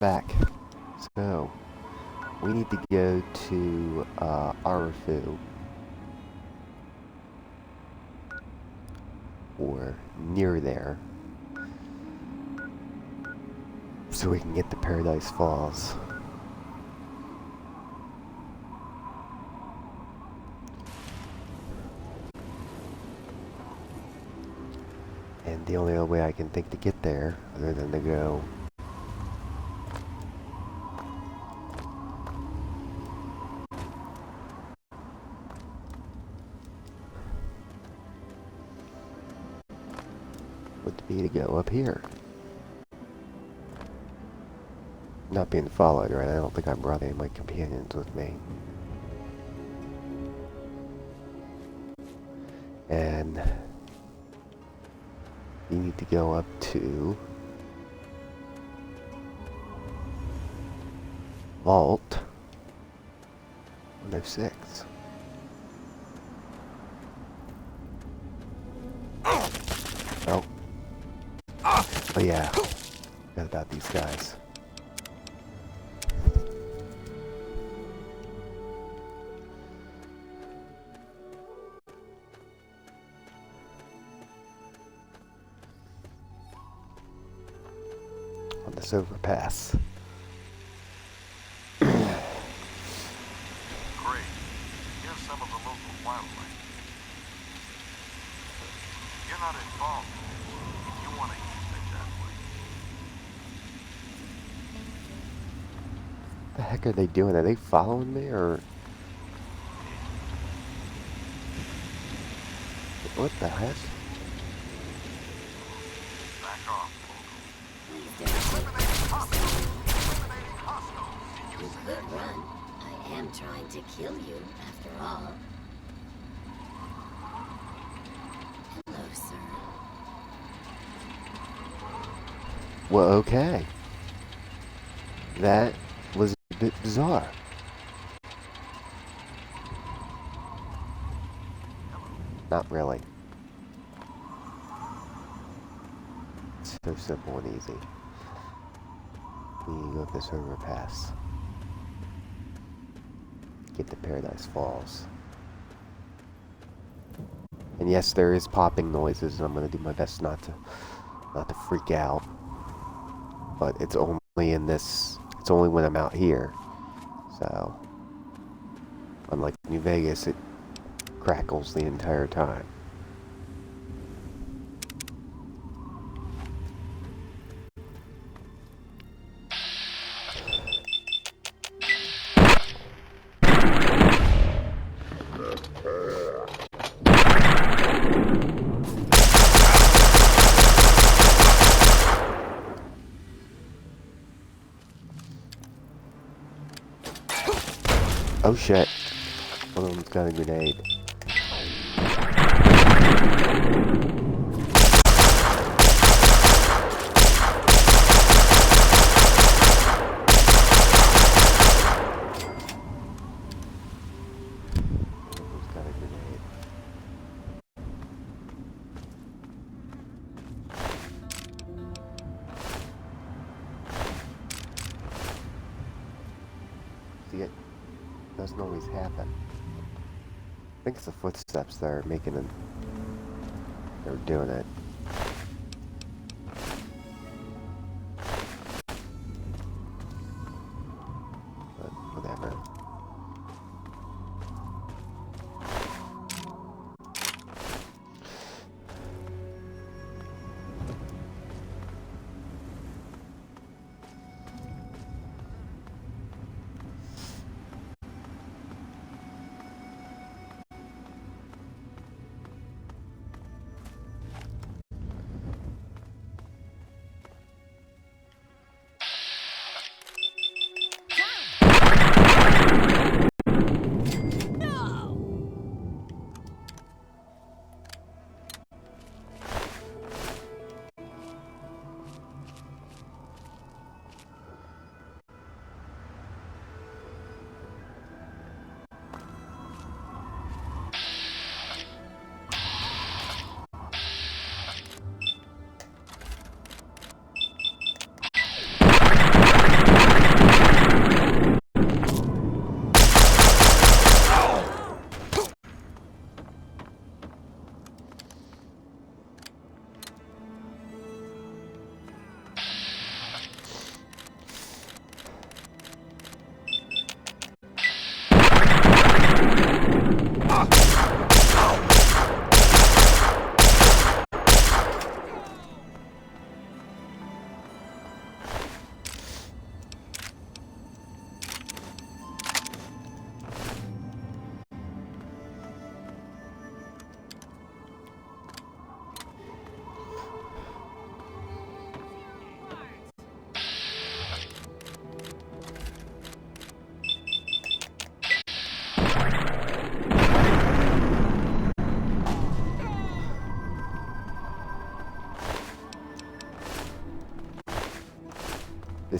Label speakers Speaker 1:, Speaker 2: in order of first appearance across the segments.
Speaker 1: back. So, we need to go to Arafu, or near there, so we can get to Paradise Falls. And the only other way I can think to get there, other than to go would be to go up here. Not being followed, right? I don't think I brought any of my companions with me. And you need to go up to Vault 106. Oh. Oh yeah. Forgot about these guys. On this overpass.
Speaker 2: Great. Here's some of the local wildlife. You're not involved. You want to keep it that way.
Speaker 1: What the heck are they doing? Are they following me, or what the heck?
Speaker 2: Back off,
Speaker 3: Please don't.
Speaker 2: Eliminating hostiles.
Speaker 3: You could run. I am trying to kill you, after all. Hello, sir.
Speaker 1: Well, okay. That was a bit bizarre. Not really. It's so simple and easy. We go up this overpass. Get to Paradise Falls. And yes, there is popping noises, and I'm gonna do my best not to freak out. But it's only in this. It's only when I'm out here. So, unlike New Vegas, it crackles the entire time. Oh shit. One of them's got a grenade. See, it doesn't always happen. I think it's the footsteps that are making it. They're doing it. But whatever.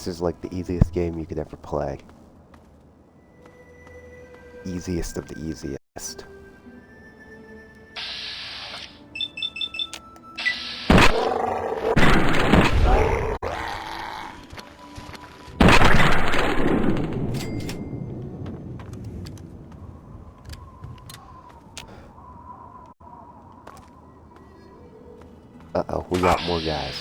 Speaker 1: This is like the easiest game you could ever play. Easiest of the easiest. Uh-oh, we got more guys.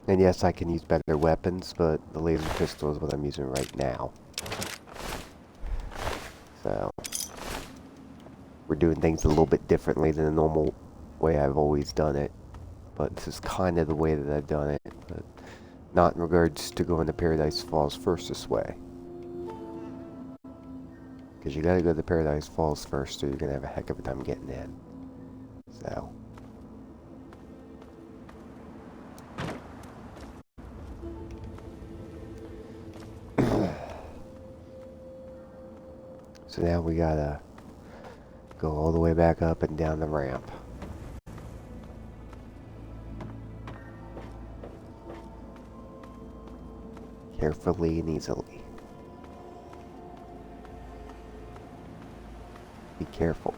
Speaker 1: And yes, I can use better weapons, but the laser pistol is what I'm using right now. So, we're doing things a little bit differently than the normal way I've always done it. But this is kind of the way that I've done it. But not in regards to going to Paradise Falls first this way. Because you gotta go to Paradise Falls first, or you're gonna have a heck of a time getting in. So. So now we gotta go all the way back up and down the ramp. Carefully and easily. Be careful.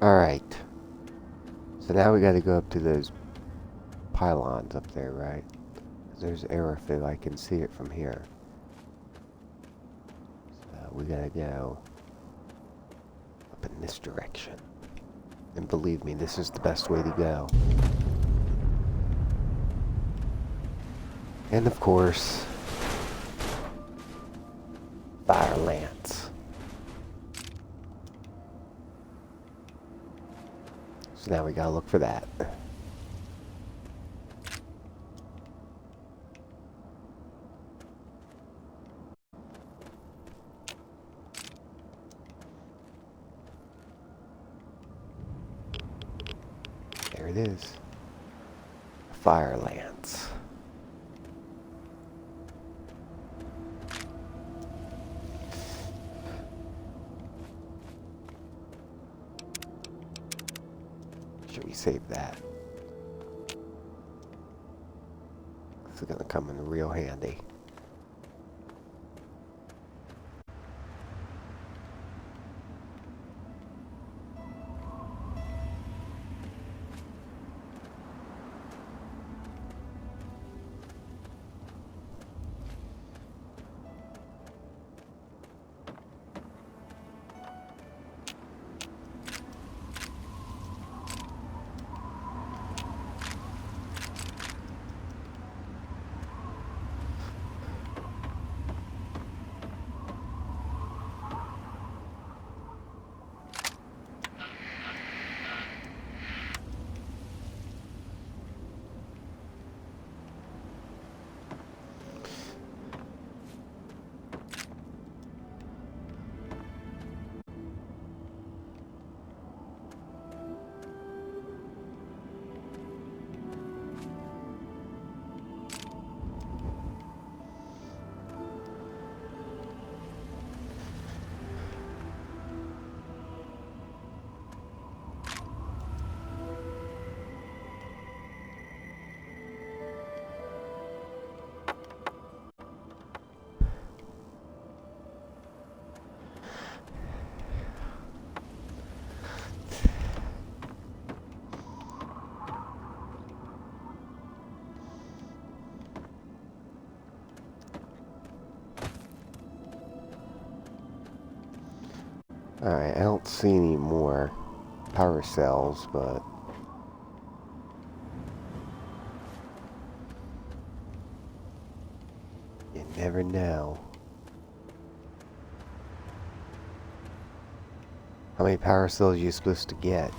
Speaker 1: Alright. So now we gotta go up to those pylons up there, right? There's aerophil, I can see it from here. So we gotta go up in this direction. And believe me, this is the best way to go. And of course, fire lance. So now we gotta look for that. There it is. Fire lance. Should we save that? This is gonna come in real handy. Alright, I don't see any more power cells, but you never know. How many power cells are you supposed to get?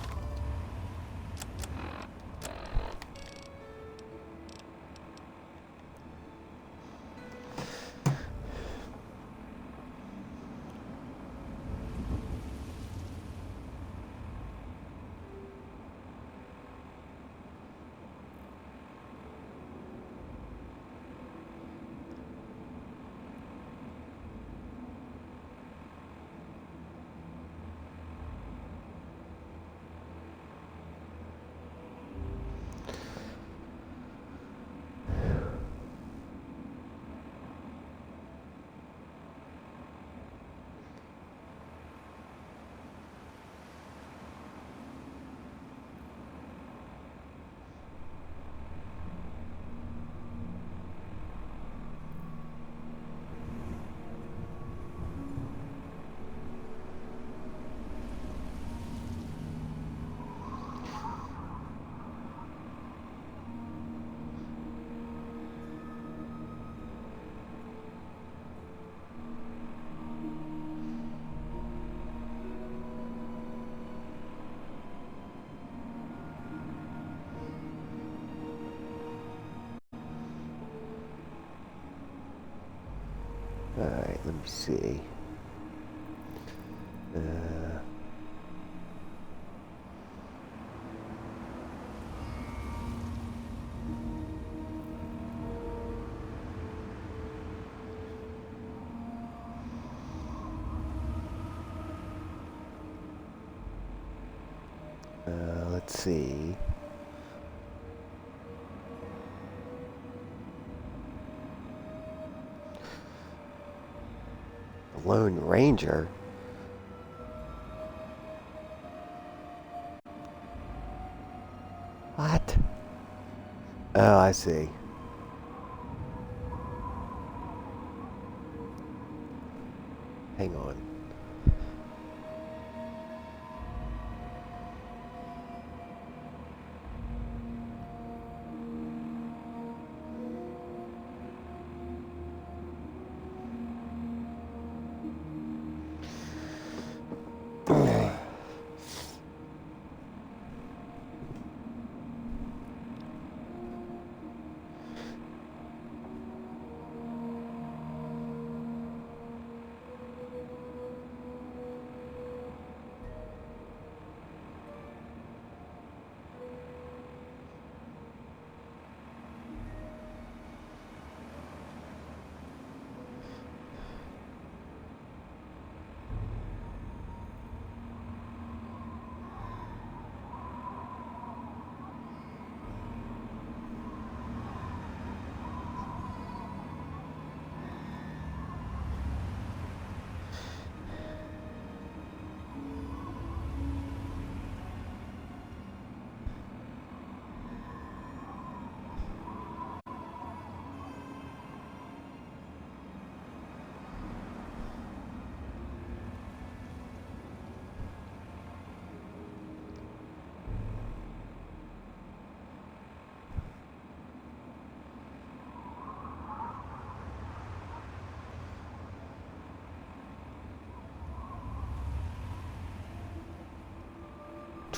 Speaker 1: Alright, let me see. Let's see. The Lone Ranger? What? Oh, I see. Hang on. Okay.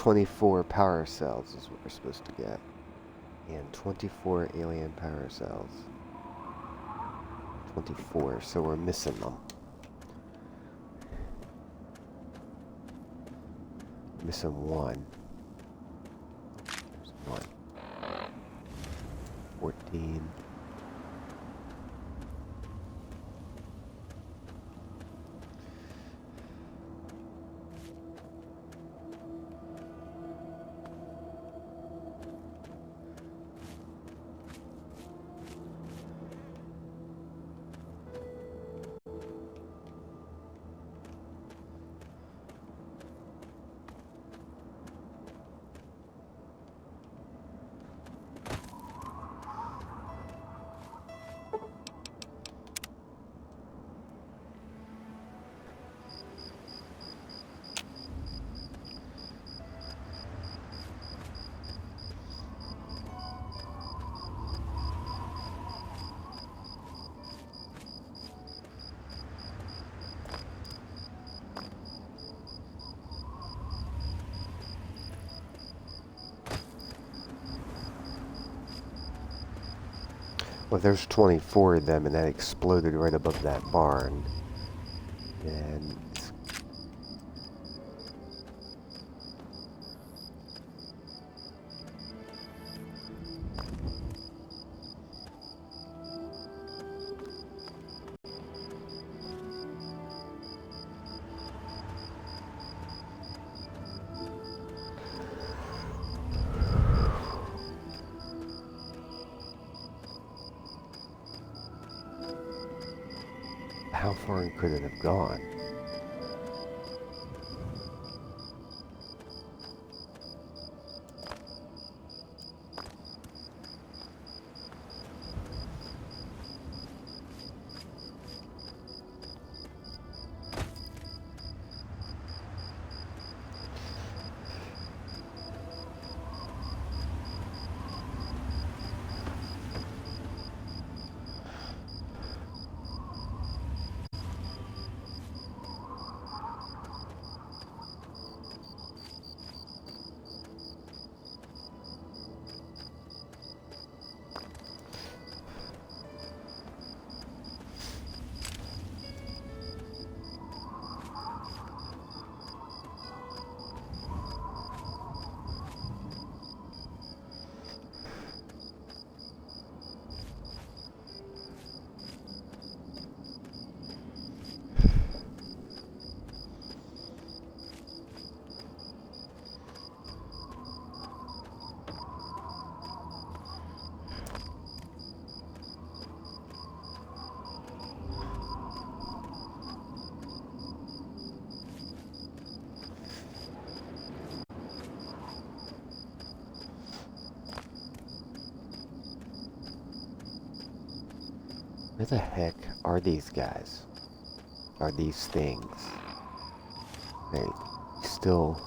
Speaker 1: 24 power cells is what we're supposed to get. And 24 alien power cells. 24, so we're missing them. Missing one. There's one. 14. Well, there's 24 of them, and that exploded right above that barn. And how far could it have gone? Where the heck are these guys? Are these things? They still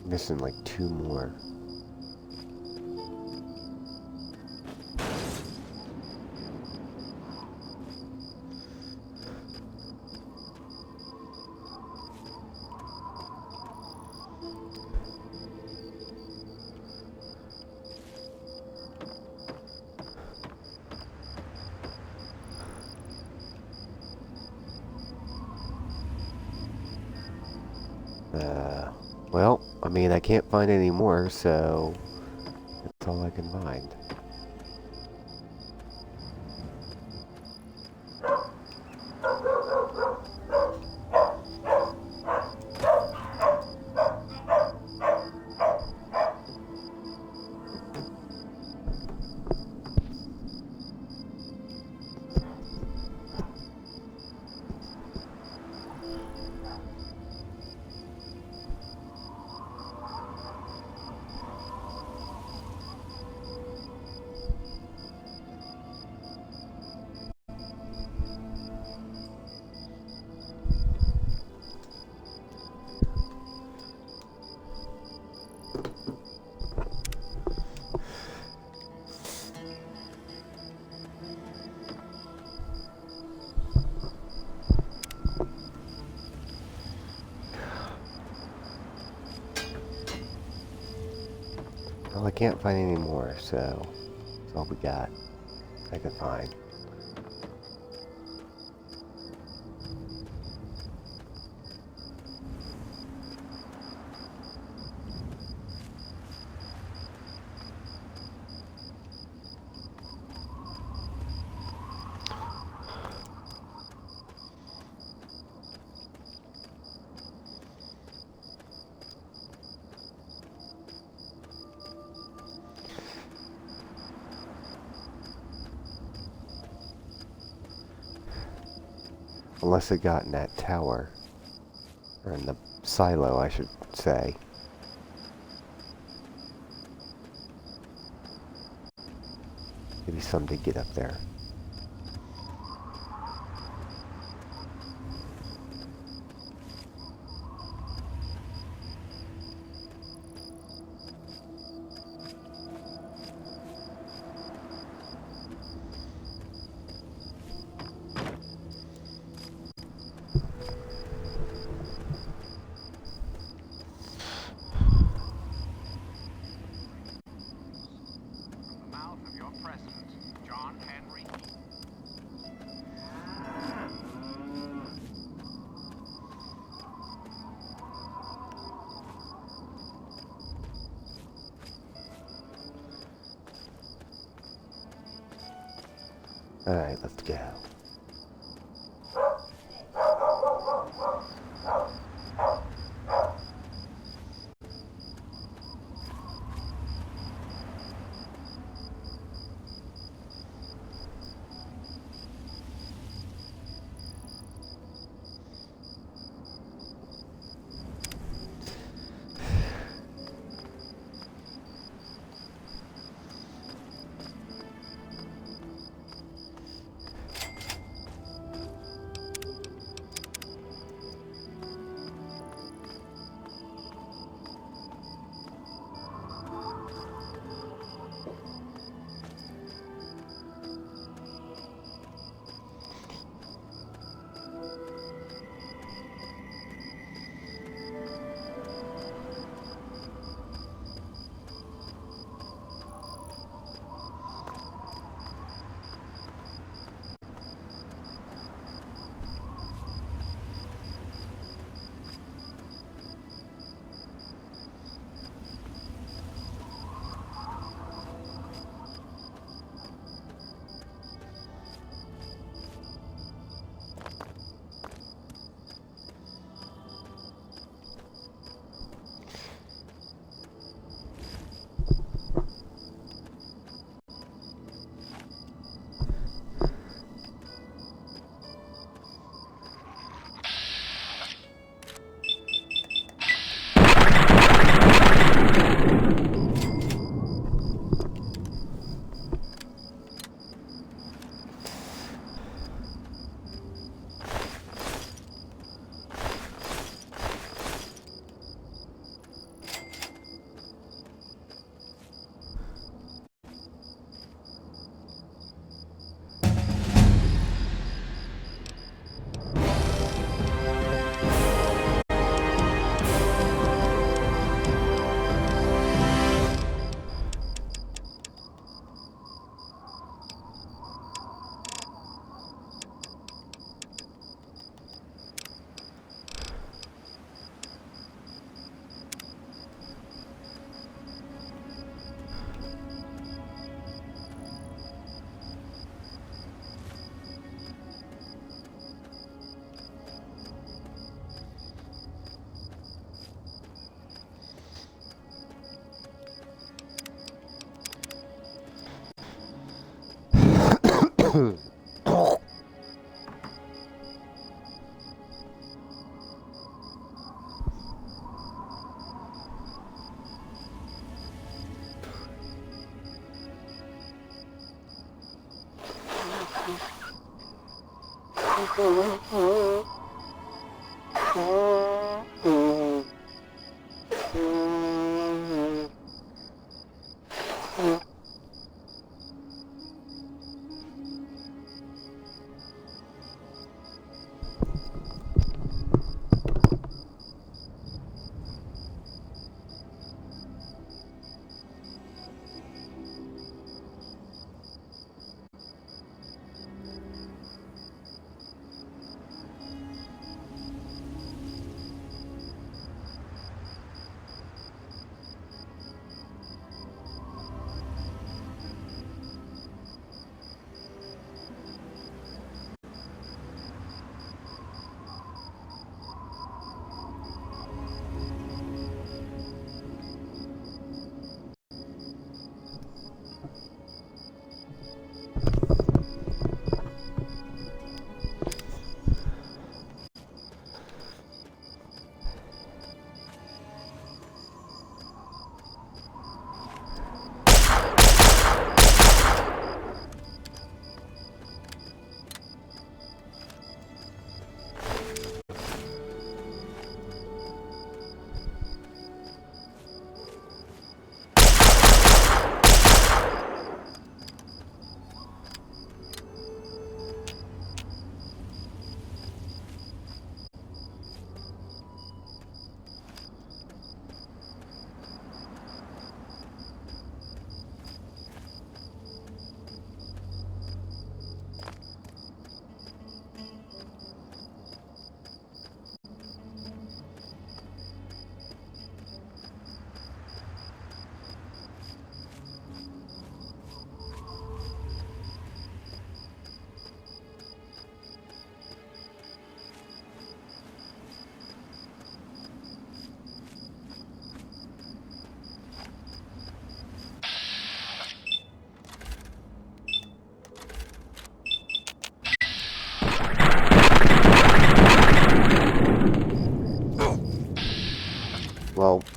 Speaker 1: missing like 2 more. Well, I mean, I can't find any more, so that's all I can find. Well, I can't find any more, so that's all we got. I can find. Unless it got in that tower. Or in the silo, I should say. Maybe some did get up there.
Speaker 2: on, Henry.
Speaker 1: Alright, let's go.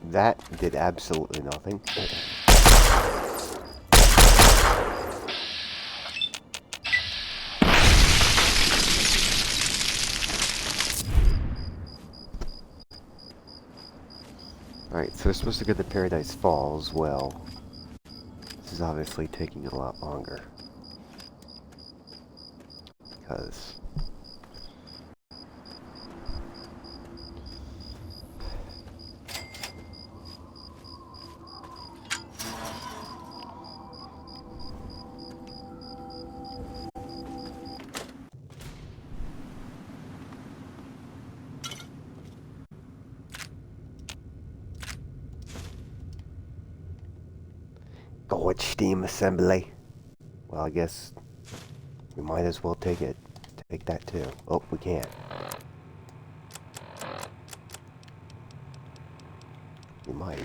Speaker 1: That did absolutely nothing. Alright, so we're supposed to go to Paradise Falls. Well, this is obviously taking a lot longer. Because... Gorge Steam Assembly. Well, I guess we might as well take it. Take that too. Oh, we can't. We might.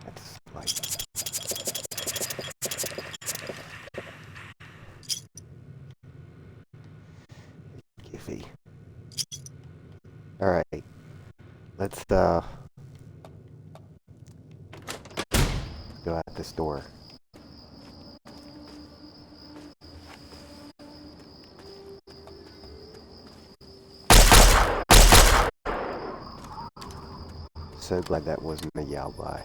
Speaker 1: That's like... Giffy. Alright. Let's, go out this door. So glad that wasn't a Yowbai.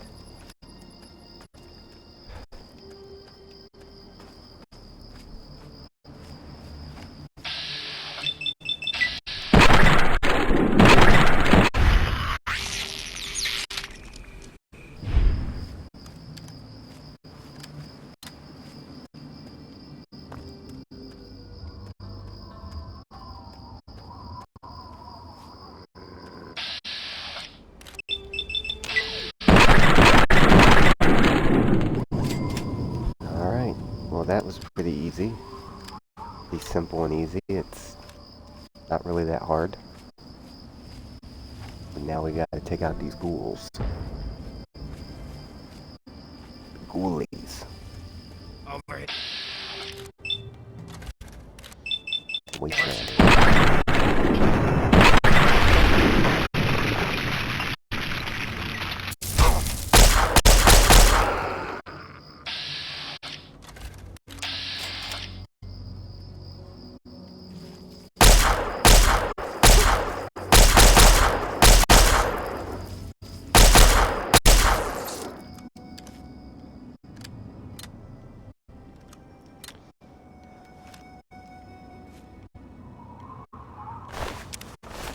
Speaker 1: Alright, well that was pretty easy. Pretty simple and easy. It's not really that hard. But now we gotta take out these ghouls. Ghoulies.
Speaker 2: Over here.
Speaker 1: Wasteland.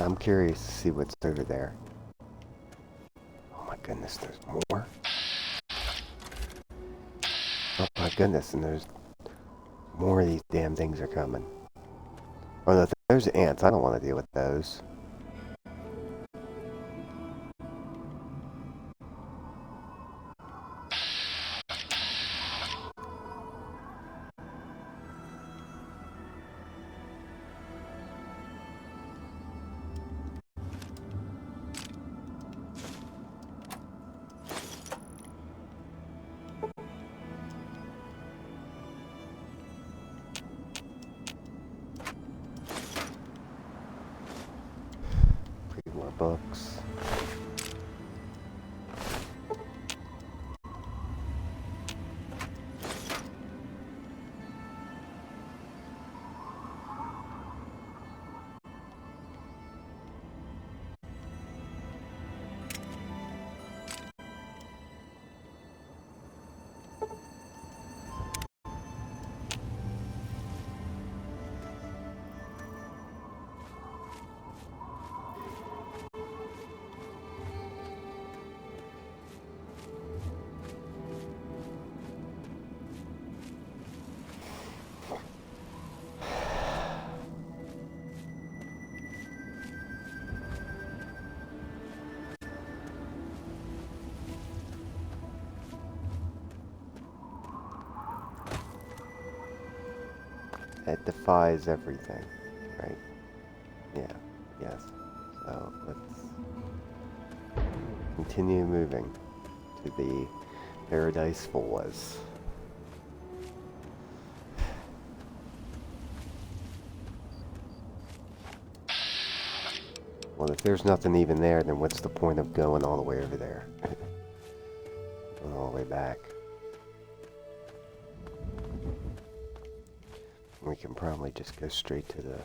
Speaker 1: I'm curious to see what's over there. Oh my goodness, there's more. Oh my goodness, and there's more of these damn things are coming. Oh no, there's ants. I don't want to deal with those. Read more books. It defies everything, right? Yeah, yes. So let's continue moving to the Paradise Falls. Well, if there's nothing even there, then what's the point of going all the way over there? Going all the way back. We can probably just go straight to the...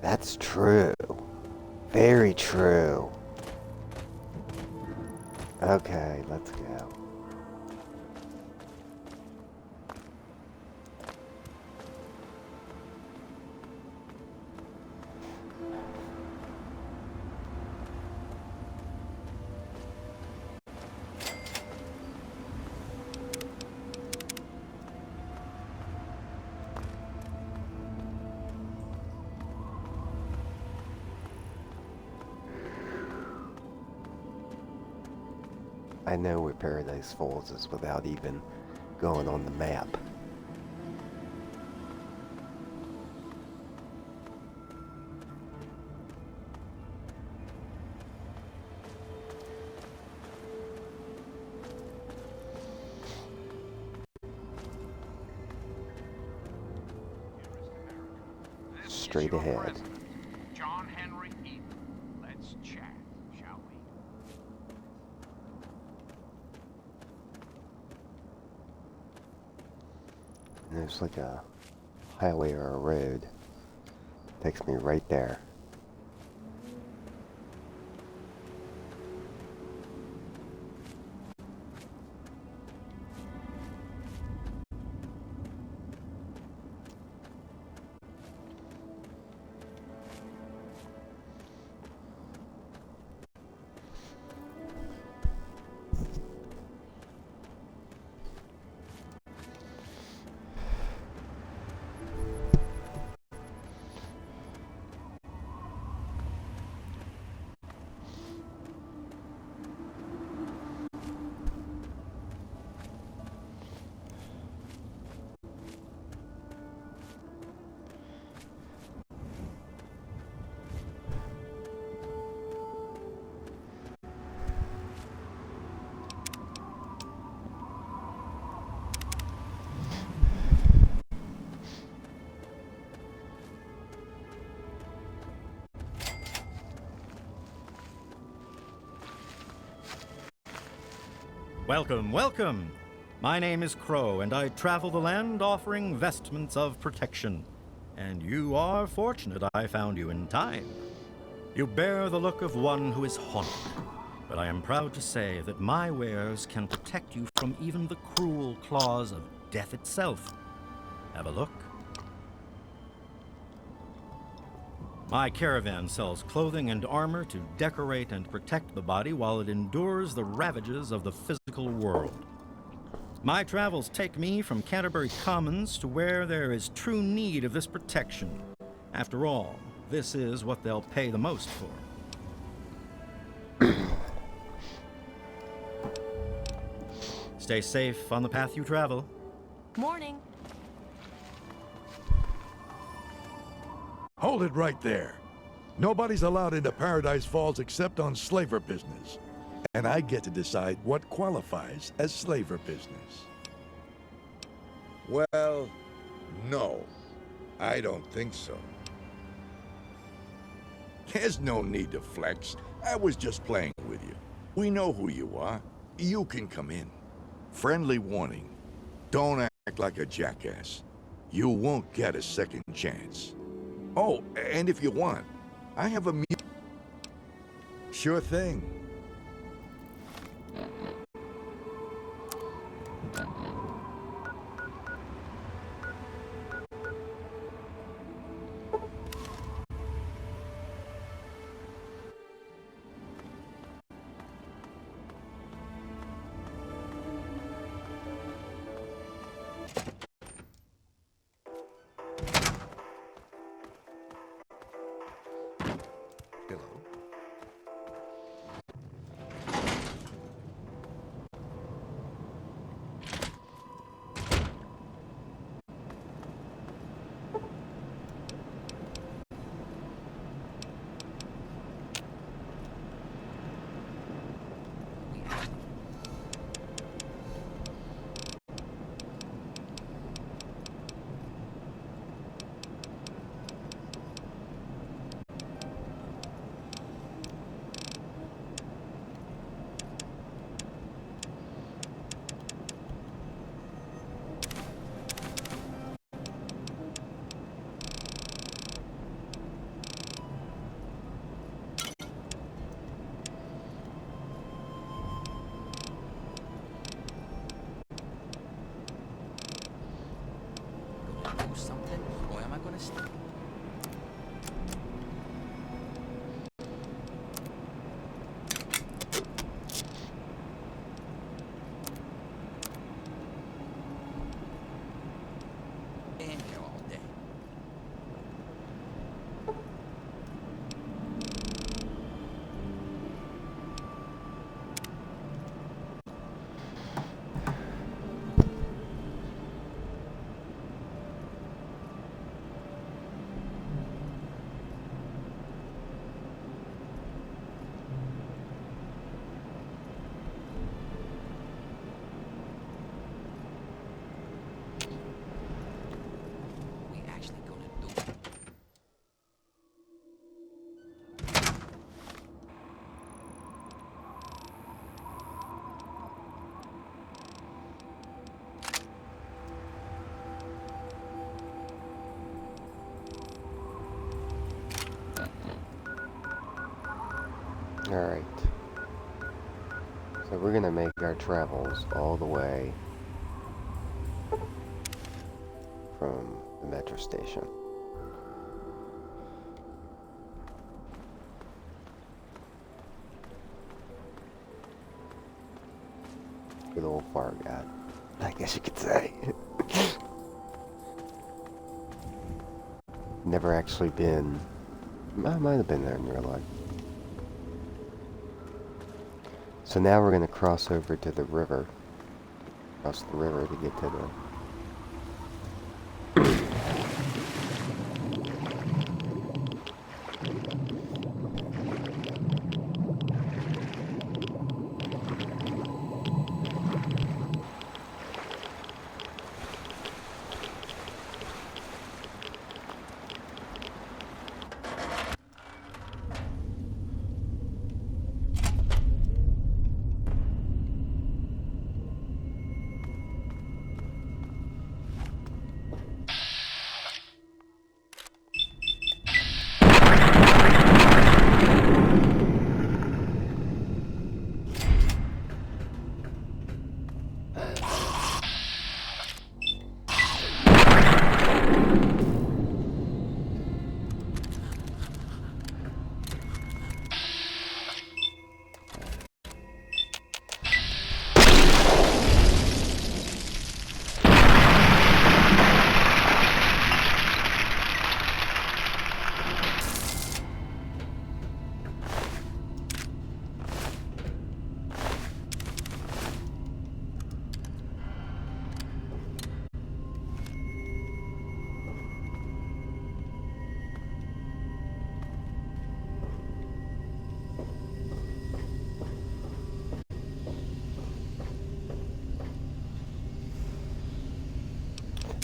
Speaker 1: That's true. Very true. Okay, let's go. I know where Paradise Falls is without even going on the map. Straight ahead.
Speaker 2: John Henry Eden. Let's chat, shall we?
Speaker 1: And there's like a highway or a road. Takes me right there.
Speaker 4: Welcome, welcome! My name is Crow, and I travel the land offering vestments of protection. And you are fortunate I found you in time. You bear the look of one who is haunted, but I am proud to say that my wares can protect you from even the cruel claws of death itself. Have a look. My caravan sells clothing and armor to decorate and protect the body while it endures the ravages of the physical world. My travels take me from Canterbury Commons to where there is true need of this protection. After all, this is what they'll pay the most for. Stay safe on the path you travel.
Speaker 5: Morning.
Speaker 6: Hold it right there. Nobody's allowed into Paradise Falls except on slaver business. And I get to decide what qualifies as slaver business. Well, no. I don't think so. There's no need to flex. I was just playing with you. We know who you are. You can come in. Friendly warning. Don't act like a jackass. You won't get a second chance. Oh, and if you want, I have a Sure thing.
Speaker 5: Hello. Gonna do something, or am I gonna stay? In here all day. We actually gonna do it.
Speaker 1: Alright. So we're gonna make our travels all the way from the metro station. Good old Fargo, I guess you could say. Never actually been. I might have been there in real life. So now we're gonna cross over to the river. Cross the river to get to the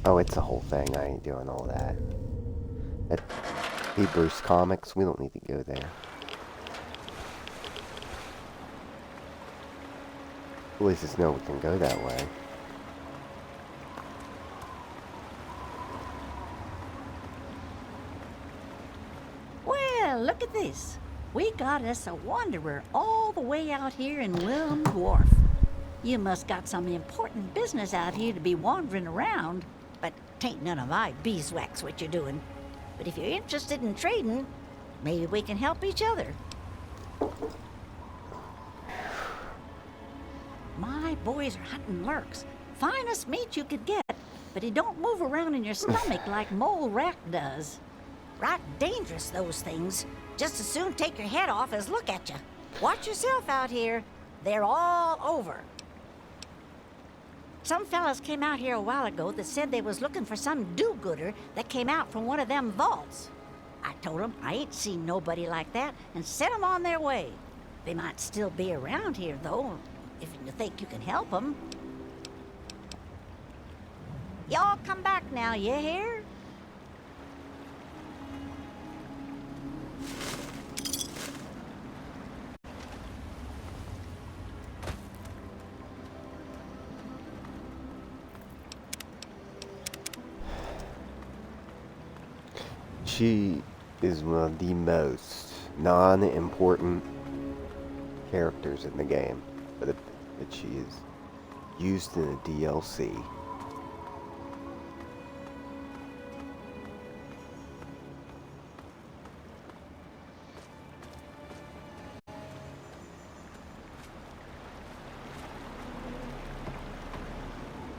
Speaker 1: Oh, it's a whole thing. I ain't doing all that. Hebrews Comics, we don't need to go there. Police know we can go that way.
Speaker 7: Well, look at this. We got us a wanderer all the way out here in Wilhelm's Wharf. You must got some important business out here to be wandering around, but tain't none of my beeswax what you're doing. But if you're interested in trading, maybe we can help each other. My boys are hunting lurks. Finest meat you could get, but he don't move around in your stomach like mole rat does. Right dangerous, those things. Just as soon take your head off as look at you. Watch yourself out here. They're all over. Some fellas came out here a while ago that said they was looking for some do-gooder that came out from one of them vaults. I told them I ain't seen nobody like that and sent them on their way. They might still be around here, though, if you think you can help them. Y'all come back now, you hear?
Speaker 1: She is one of the most non-important characters in the game, but she is used in a DLC.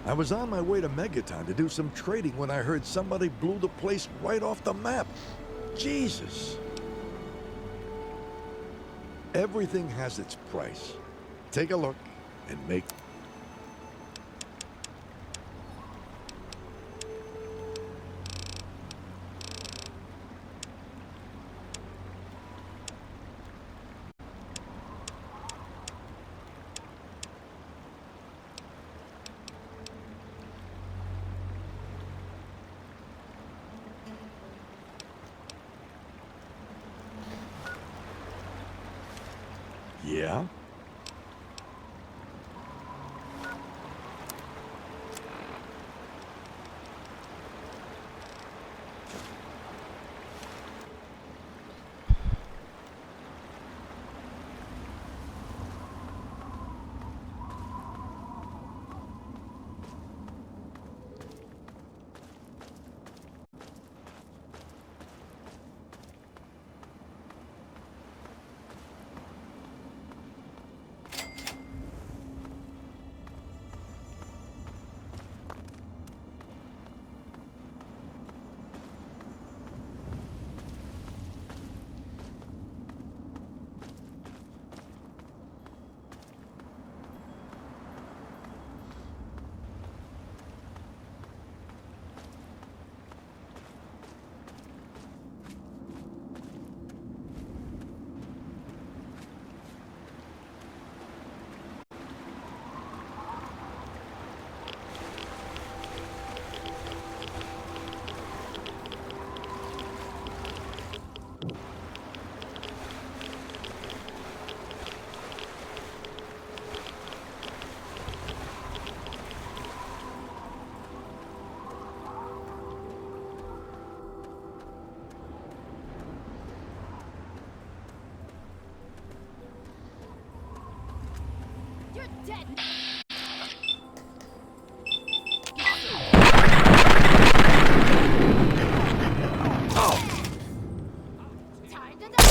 Speaker 6: I was on my way to Megaton to do some trading when I heard somebody blew the place right off the map. Jesus. Everything has its price. Take a look and make... Yeah?
Speaker 3: You're dead. Time to die.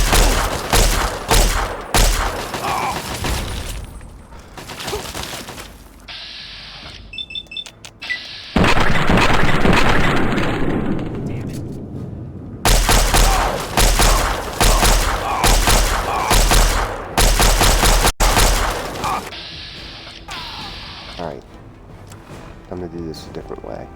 Speaker 1: Alright. I'm gonna do this a different way.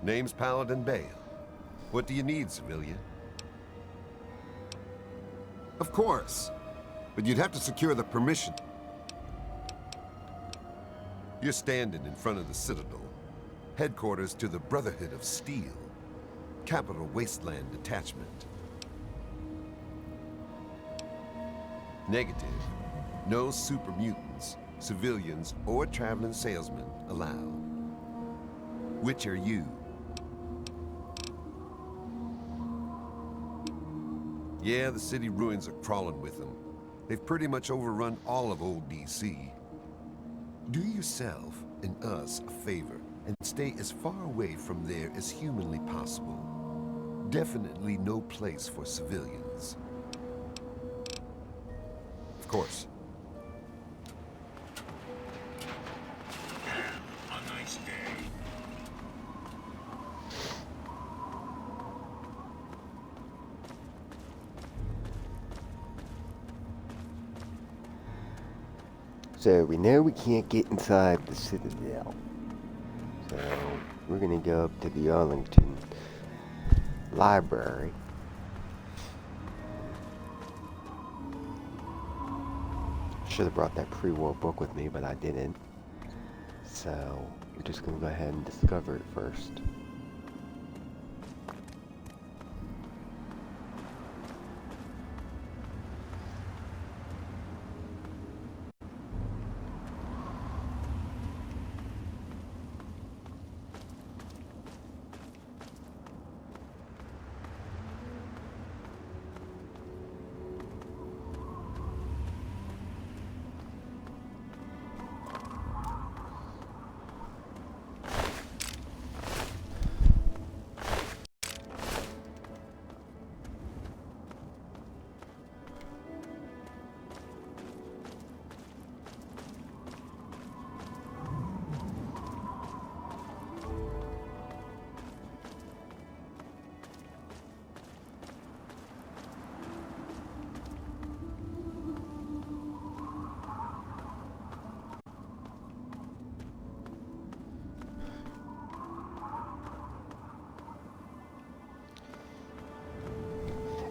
Speaker 8: Name's Paladin Bale. What do you need, civilian? Of course. But you'd have to secure the permission. You're standing in front of the Citadel, headquarters to the Brotherhood of Steel, Capital Wasteland Detachment. Negative. No super mutants, civilians, or traveling salesmen allowed. Which are you? Yeah, the city ruins are crawling with them. They've pretty much overrun all of old DC. Do yourself and us a favor and stay as far away from there as humanly possible. Definitely no place for civilians. Of course.
Speaker 6: A nice day.
Speaker 1: So we know we can't get inside the Citadel. So we're gonna go up to the Arlington Library. Should have brought that pre-war book with me, but I didn't. So we're just gonna go ahead and discover it first.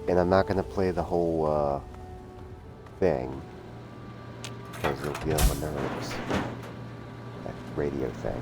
Speaker 1: And I'm not gonna play the whole thing because it'll get on my nerves. That radio thing.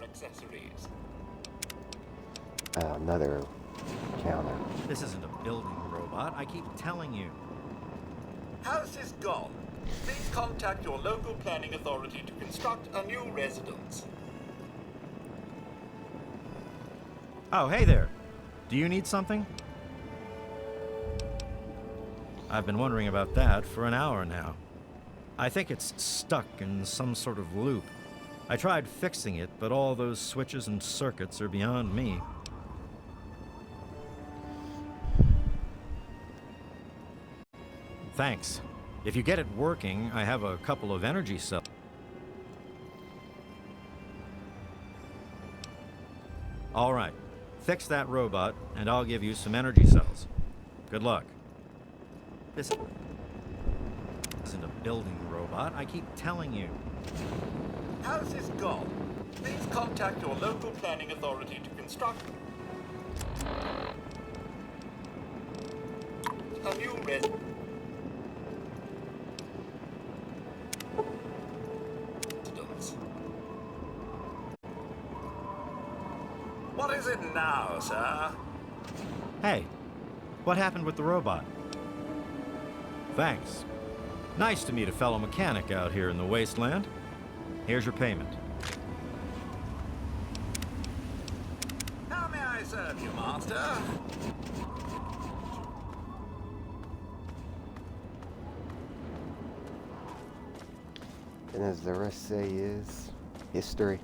Speaker 9: Accessories.
Speaker 1: Another counter.
Speaker 4: This isn't a building robot, I keep telling you.
Speaker 9: House is gone. Please contact your local planning authority to construct a new residence.
Speaker 4: Oh, hey there. Do you need something? I've been wondering about that for an hour now. I think it's stuck in some sort of loop. I tried fixing it, but all those switches and circuits are beyond me. Thanks. If you get it working, I have a couple of energy cells. All right. Fix that robot, and I'll give you some energy cells. Good luck. This isn't a building robot, I keep telling you.
Speaker 9: House is gone. Please contact your local planning authority to construct a new residence. What is it now, sir?
Speaker 4: Hey, what happened with the robot? Thanks. Nice to meet a fellow mechanic out here in the wasteland. Here's your payment.
Speaker 9: How may I serve you, master?
Speaker 1: And as the rest say is, history.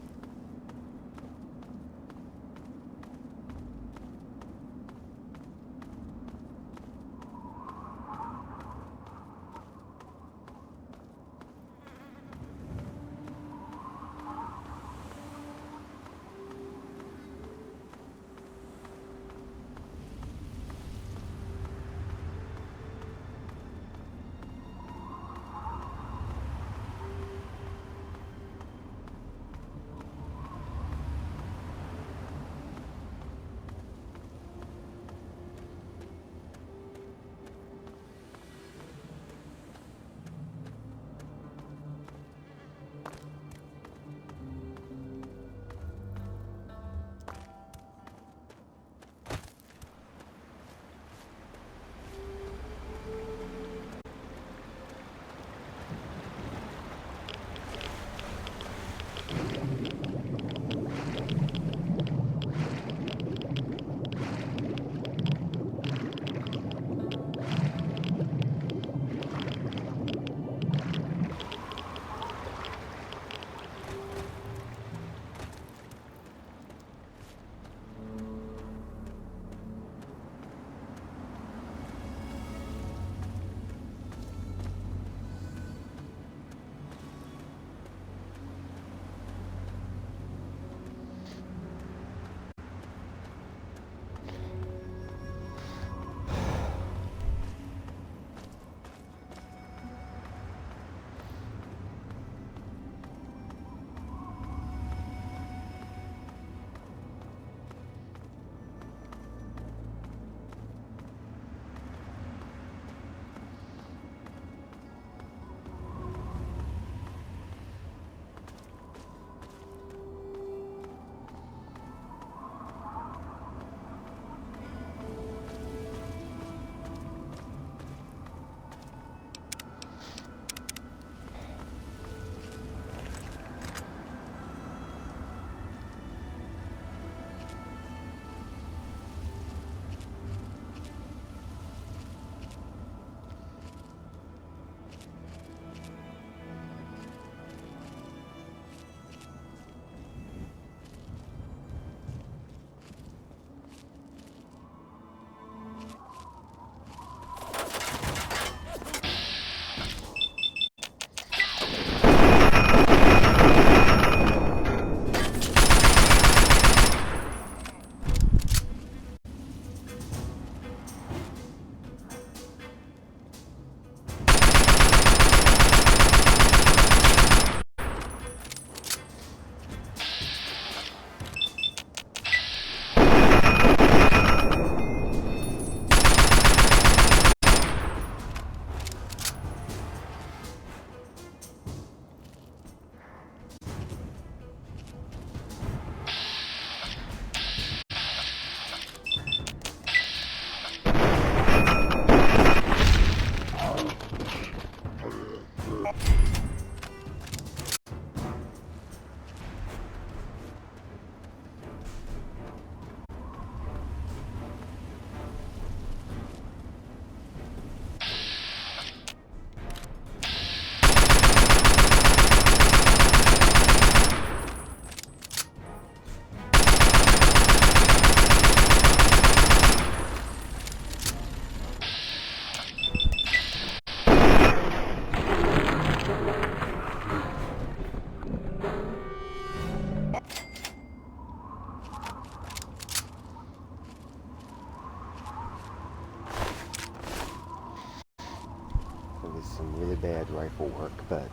Speaker 1: Some really bad rifle work, but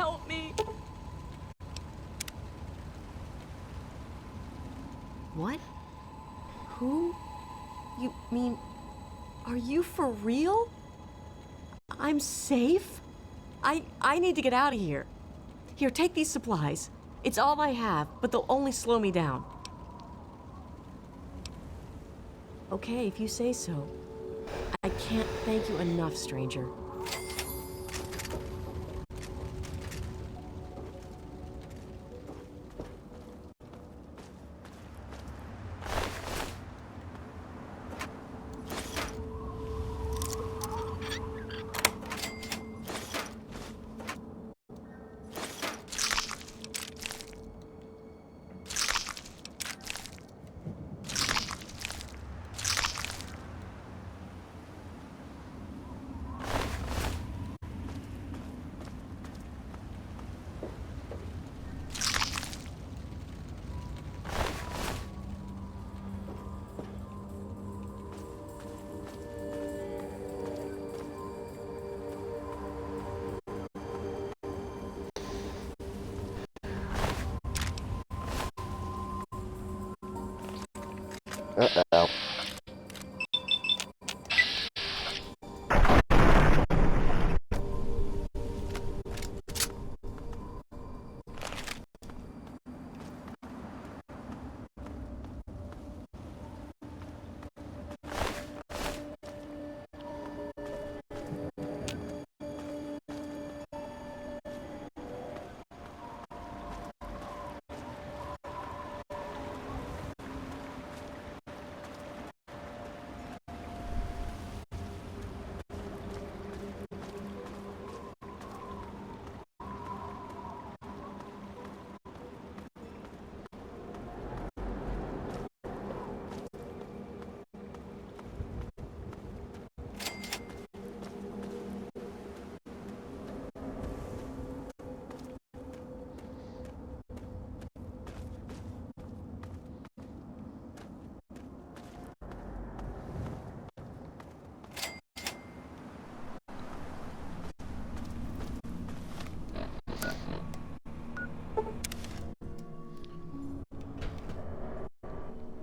Speaker 10: help me? What? Who? You mean... Are you for real? I'm safe? I need to get out of here. Here, take these supplies. It's all I have, but they'll only slow me down. Okay, if you say so. I can't thank you enough, stranger.
Speaker 1: Uh-oh.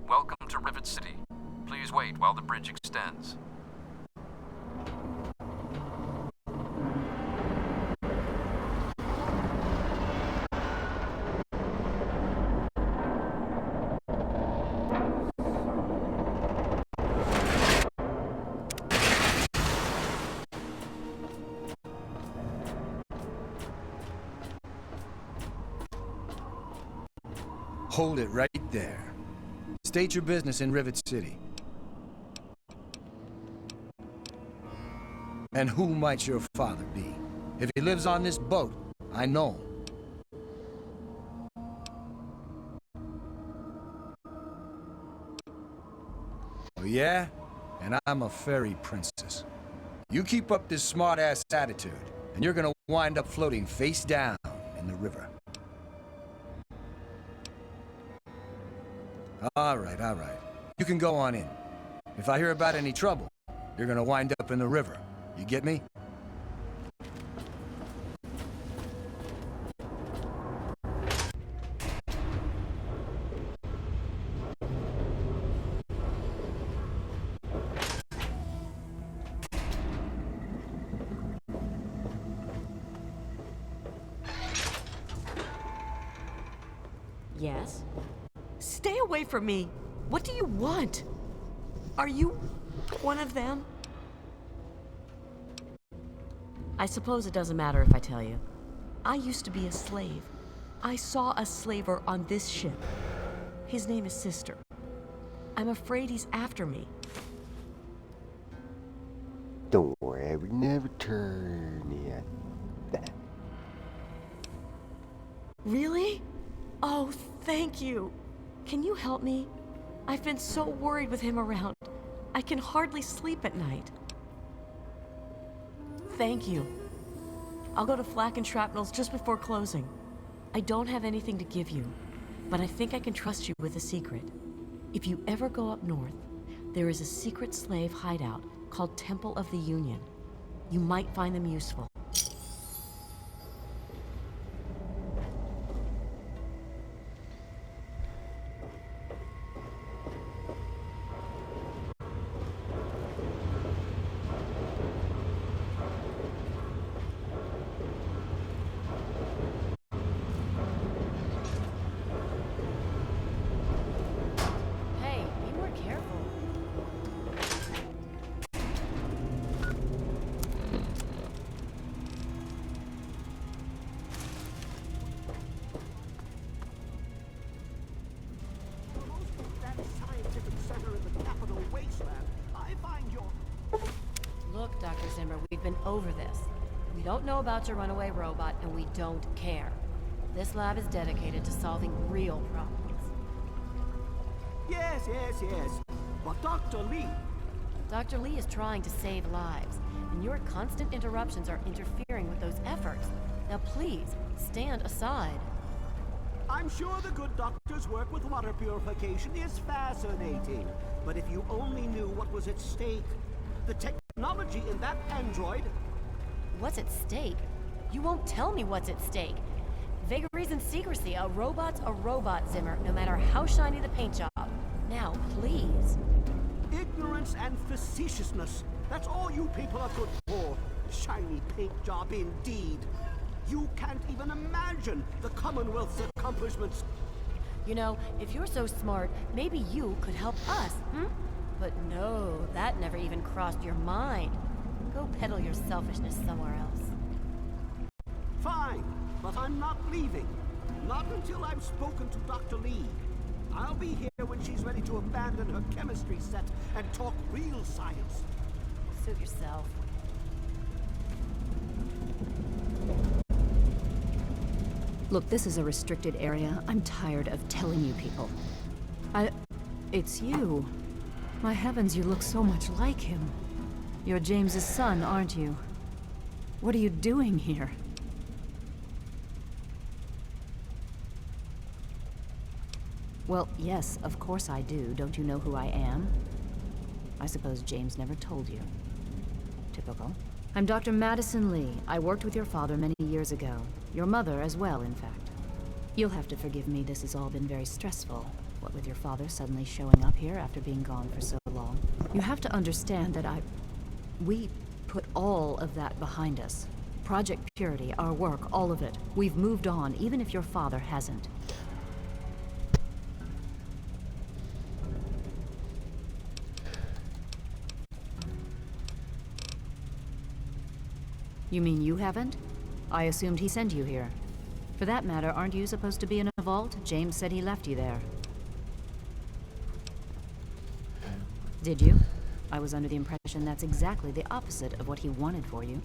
Speaker 5: Welcome to Rivet City. Please wait while the bridge extends.
Speaker 11: Hold it right there. State your business in Rivet City. And who might your father be? If he lives on this boat, I know him. Oh yeah? And I'm a fairy princess. You keep up this smart-ass attitude, and you're gonna wind up floating face down in the river. All right. You can go on in. If I hear about any trouble, you're gonna wind up in the river. You get me?
Speaker 10: Yes? Stay away from me! What do you want? Are you one of them? I suppose it doesn't matter if I tell you. I used to be a slave. I saw a slaver on this ship. His name is Sister. I'm afraid he's after me.
Speaker 1: Don't worry, I would never turn yet. That.
Speaker 10: Really? Oh, thank you. Can you help me? I've been so worried with him around. I can hardly sleep at night. Thank you. I'll go to Flak and Shrapnel's just before closing. I don't have anything to give you, but I think I can trust you with a secret. If you ever go up north, there is a secret slave hideout called Temple of the Union. You might find them useful. over this. We don't know about your runaway robot, and we don't care. This lab is dedicated to solving real problems.
Speaker 12: Yes, yes, yes. But Dr. Lee...
Speaker 10: Dr. Lee is trying to save lives, and your constant interruptions are interfering with those efforts. Now please, stand aside.
Speaker 12: I'm sure the good doctor's work with water purification is fascinating. But if you only knew what was at stake, the technology in that android...
Speaker 10: What's at stake? You won't tell me what's at stake. Vagaries and secrecy. A robot's a robot, Zimmer, no matter how shiny the paint job. Now, please.
Speaker 12: Ignorance and facetiousness. That's all you people are good for. Shiny paint job indeed. You can't even imagine the Commonwealth's accomplishments.
Speaker 10: You know, if you're so smart, maybe you could help us, But no, that never even crossed your mind. Go peddle your selfishness somewhere else.
Speaker 12: Fine, but I'm not leaving. Not until I've spoken to Dr. Lee. I'll be here when she's ready to abandon her chemistry set and talk real science.
Speaker 10: Suit yourself.
Speaker 13: Look, this is a restricted area. I'm tired of telling you people. It's you. My heavens, you look so much like him. You're James's son, aren't you? What are you doing here? Well, yes, of course I do. Don't you know who I am? I suppose James never told you. Typical. I'm Dr. Madison Lee. I worked with your father many years ago. Your mother as well, in fact. You'll have to forgive me, this has all been very stressful. What with your father suddenly showing up here after being gone for so long. You have to understand that we put all of that behind us. Project Purity, our work, all of it. We've moved on, even if your father hasn't. You mean you haven't? I assumed he sent you here. For that matter, aren't you supposed to be in a vault? James said he left you there. Did you? I was under the impression that's exactly the opposite of what he wanted for you.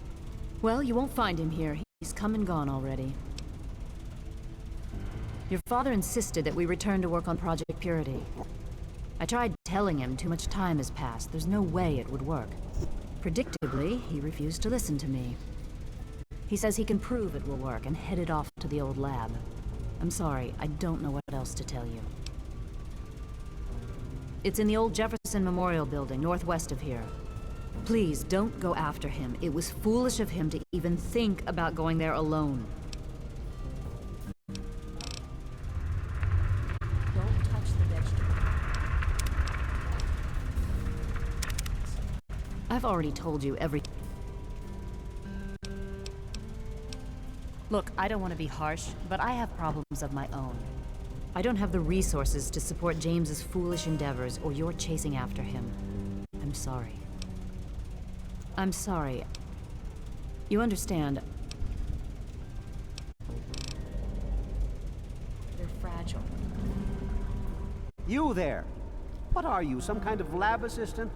Speaker 13: Well, you won't find him here. He's come and gone already. Your father insisted that we return to work on Project Purity. I tried telling him too much time has passed. There's no way it would work. Predictably, he refused to listen to me. He says he can prove it will work and headed off to the old lab. I'm sorry, I don't know what else to tell you. It's in the old Jefferson Memorial Building, northwest of here. Please, don't go after him. It was foolish of him to even think about going there alone.
Speaker 10: Don't touch the vegetable.
Speaker 13: I've already told you everything. Look, I don't want to be harsh, but I have problems of my own. I don't have the resources to support James's foolish endeavors, or you're chasing after him. I'm sorry. I'm sorry. You understand.
Speaker 10: They're fragile.
Speaker 12: You there. What are you, some kind of lab assistant?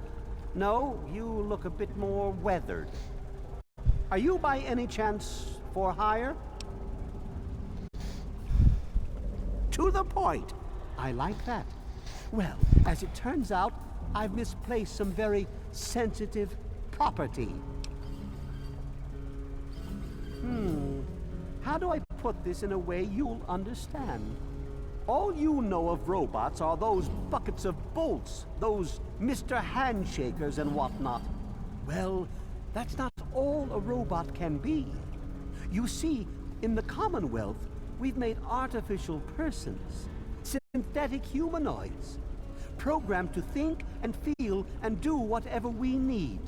Speaker 12: No, you look a bit more weathered. Are you by any chance for hire? To the point. I like that. Well, as it turns out, I've misplaced some very sensitive property. How do I put this in a way you'll understand? All you know of robots are those buckets of bolts, those Mr. Handshakers and whatnot. Well, that's not all a robot can be. You see, in the Commonwealth, we've made artificial persons, synthetic humanoids, programmed to think and feel and do whatever we need.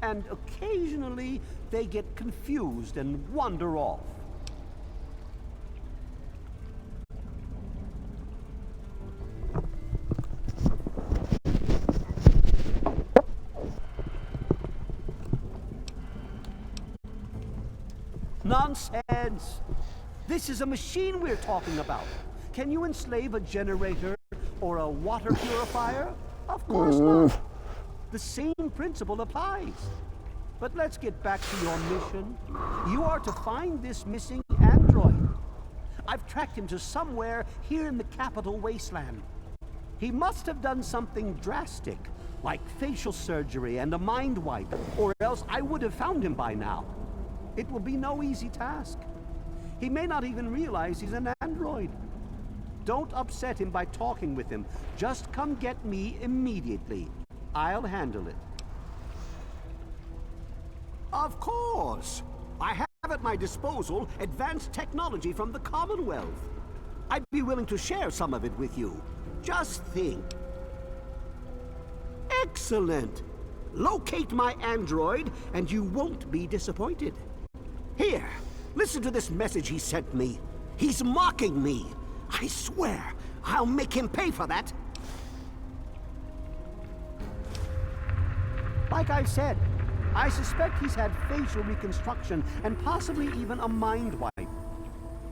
Speaker 12: And occasionally, they get confused and wander off. Nonsense! This is a machine we're talking about. Can you enslave a generator or a water purifier? Of course not. The same principle applies. But let's get back to your mission. You are to find this missing android. I've tracked him to somewhere here in the capital wasteland. He must have done something drastic, like facial surgery and a mind wipe, or else I would have found him by now. It will be no easy task. He may not even realize he's an android. Don't upset him by talking with him. Just come get me immediately. I'll handle it. Of course! I have at my disposal advanced technology from the Commonwealth. I'd be willing to share some of it with you. Just think. Excellent! Locate my android, and you won't be disappointed. Here, listen to this message he sent me. He's mocking me. I swear, I'll make him pay for that. Like I said, I suspect he's had facial reconstruction and possibly even a mind wipe.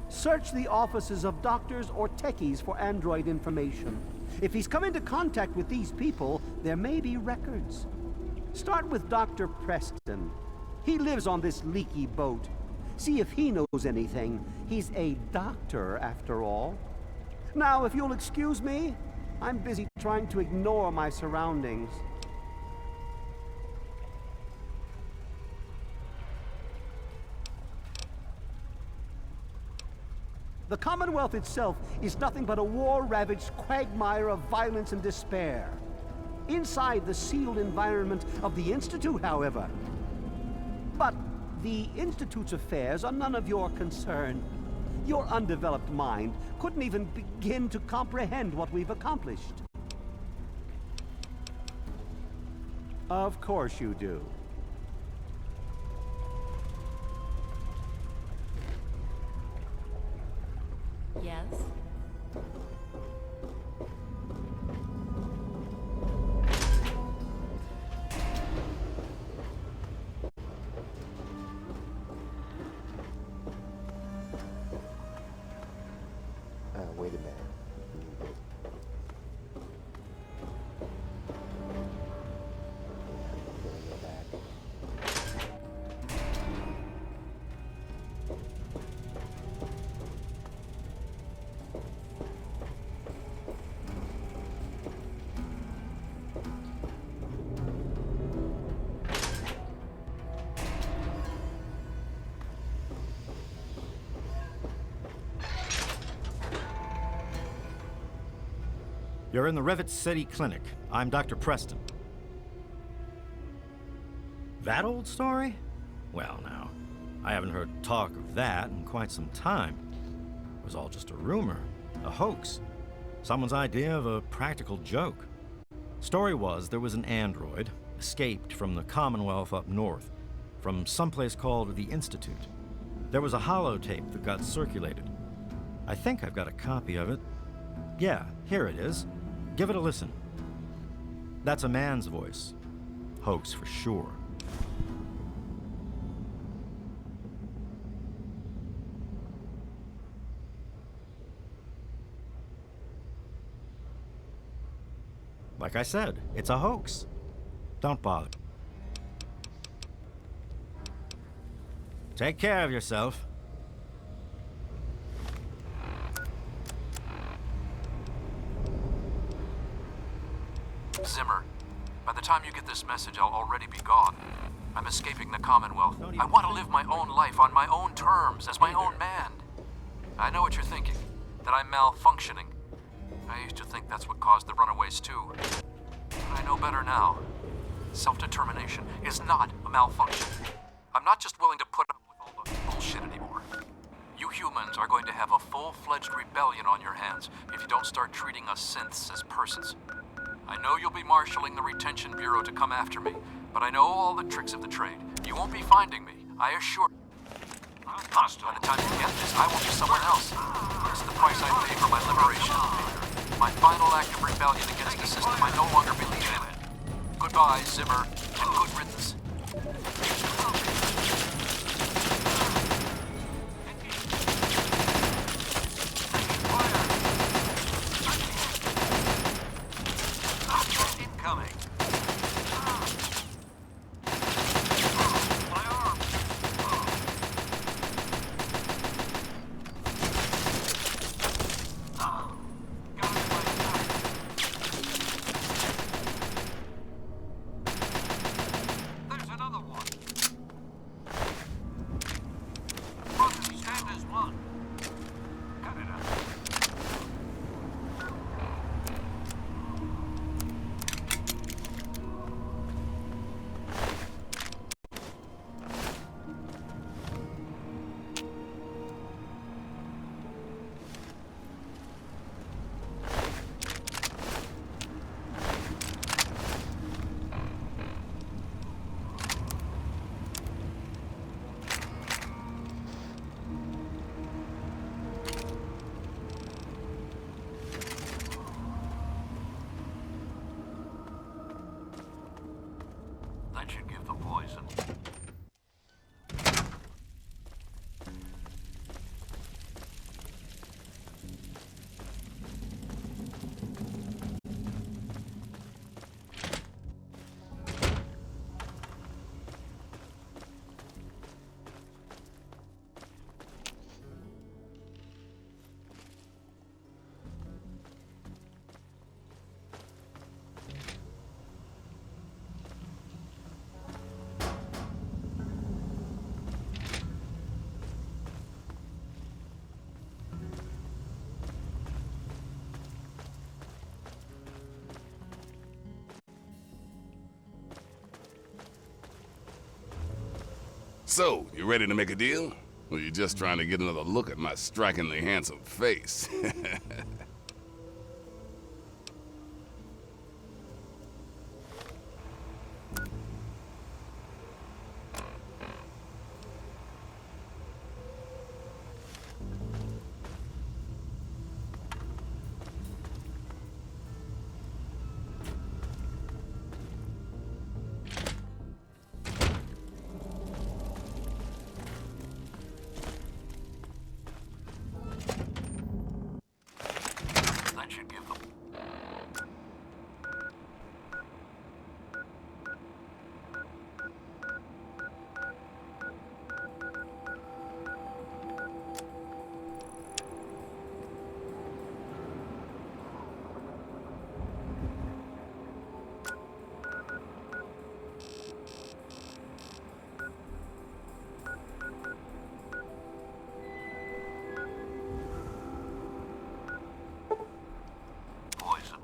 Speaker 12: Search the offices of doctors or techies for android information. If he's come into contact with these people, there may be records. Start with Dr. Preston. He lives on this leaky boat. See if he knows anything. He's a doctor, after all. Now, if you'll excuse me, I'm busy trying to ignore my surroundings. The Commonwealth itself is nothing but a war-ravaged quagmire of violence and despair. Inside the sealed environment of the Institute, however. But the Institute's affairs are none of your concern. Your undeveloped mind couldn't even begin to comprehend what we've accomplished. Of course you do.
Speaker 13: Yes?
Speaker 1: Wait a minute.
Speaker 4: You're in the Rivet City Clinic. I'm Dr. Preston. That old story? Well, now, I haven't heard talk of that in quite some time. It was all just a rumor, a hoax, someone's idea of a practical joke. Story was there was an android, escaped from the Commonwealth up north, from someplace called the Institute. There was a holotape that got circulated. I think I've got a copy of it. Yeah, here it is. Give it a listen. That's a man's voice. Hoax for sure. Like I said, it's a hoax. Don't bother. Take care of yourself.
Speaker 5: Zimmer, by the time you get this message, I'll already be gone. I'm escaping the Commonwealth. I want to live my own life on my own terms, as my own man. I know what you're thinking, that I'm malfunctioning. I used to think that's what caused the runaways too. But I know better now. Self-determination is not a malfunction. I'm not just willing to put up with all the bullshit anymore. You humans are going to have a full-fledged rebellion on your hands if you don't start treating us synths as persons. I know you'll be marshaling the Retention Bureau to come after me, but I know all the tricks of the trade. You won't be finding me, I assure you. By the time you get this, I will be someone else. It's the price I pay for my liberation. My final act of rebellion against the system I no longer believe in. Goodbye, Zimmer, and good riddance. Incoming. That should give the poison.
Speaker 14: So, you ready to make a deal? Or you just trying to get another look at my strikingly handsome face?
Speaker 5: That should give the... poison.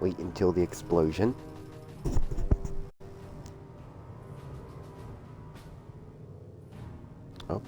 Speaker 1: Wait until the explosion. Oh.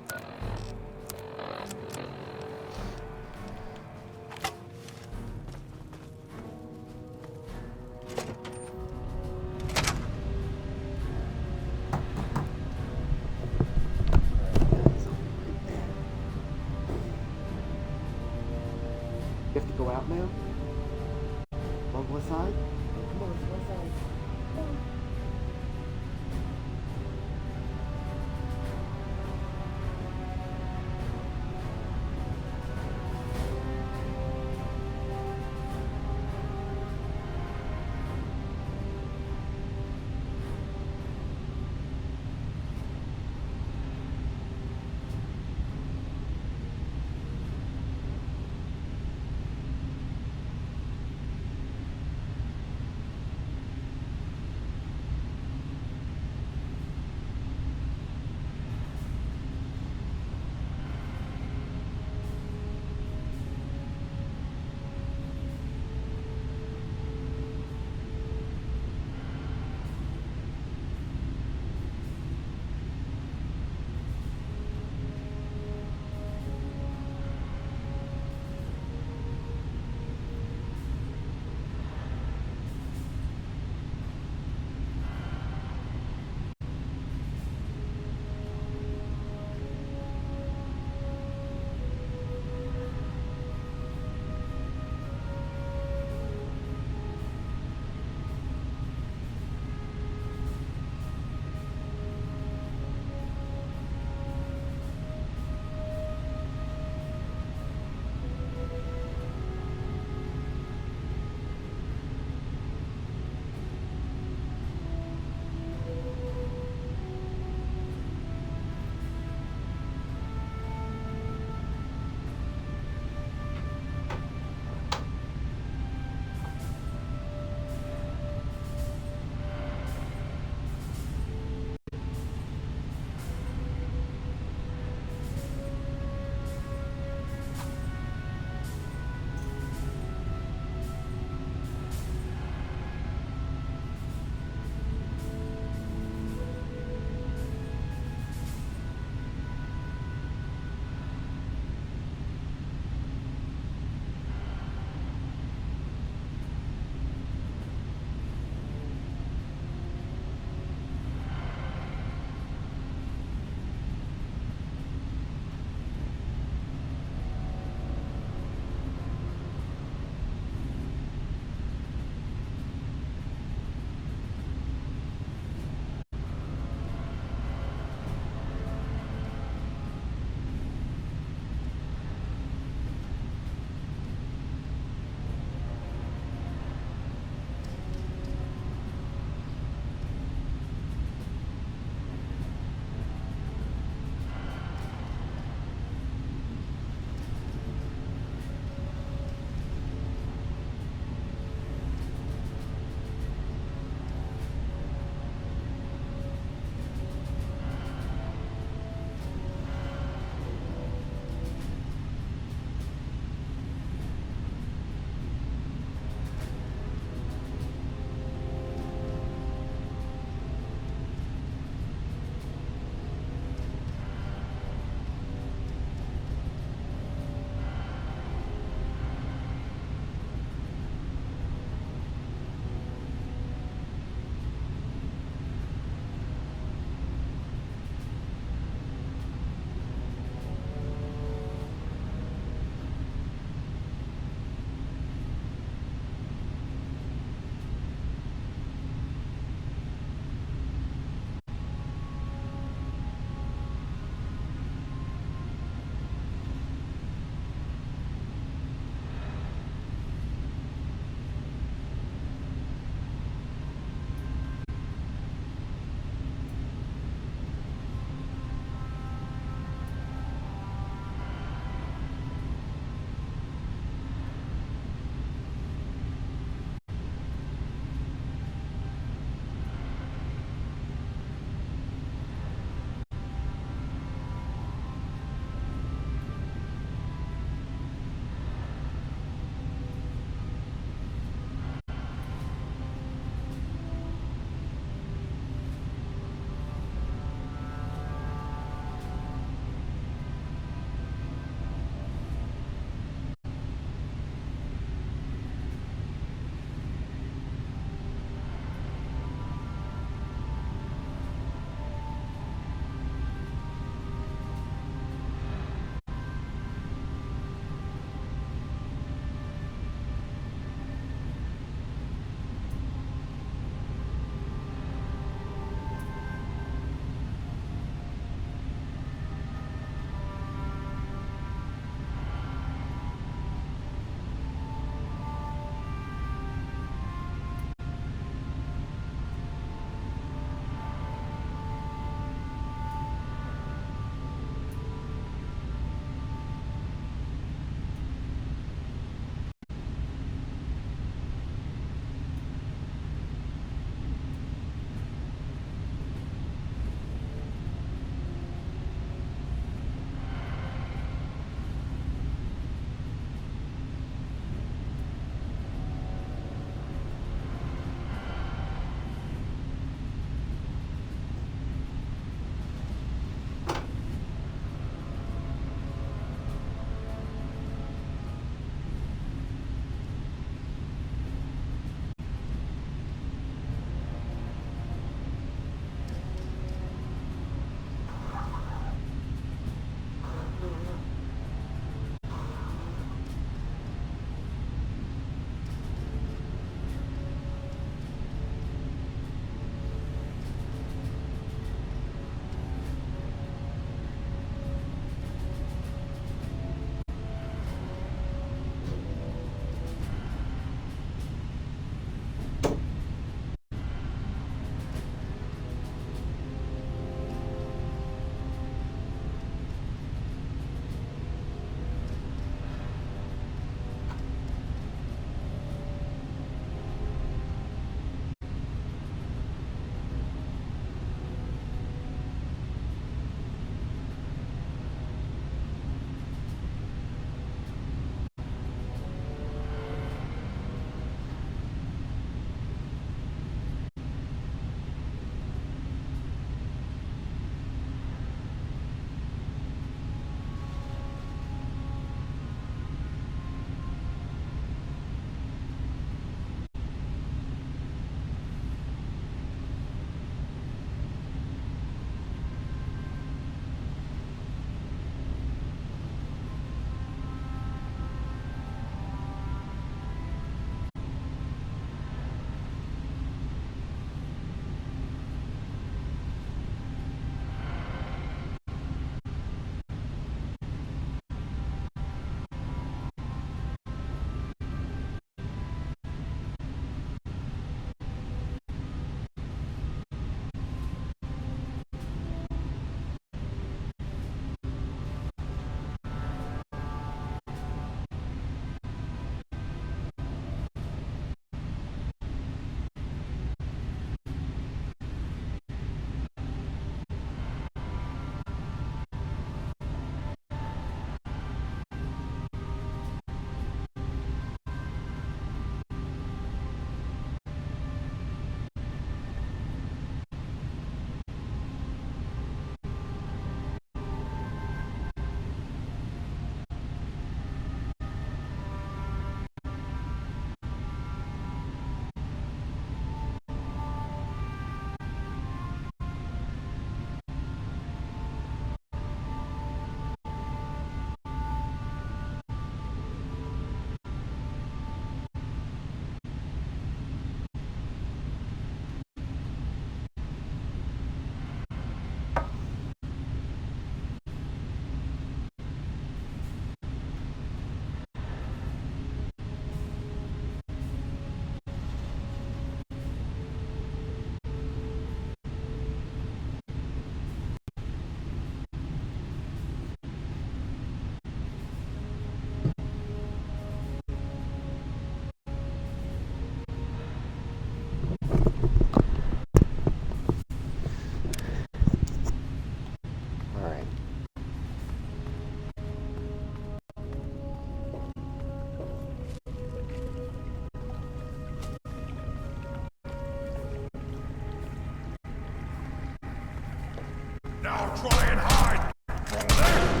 Speaker 6: Now try and hide from them!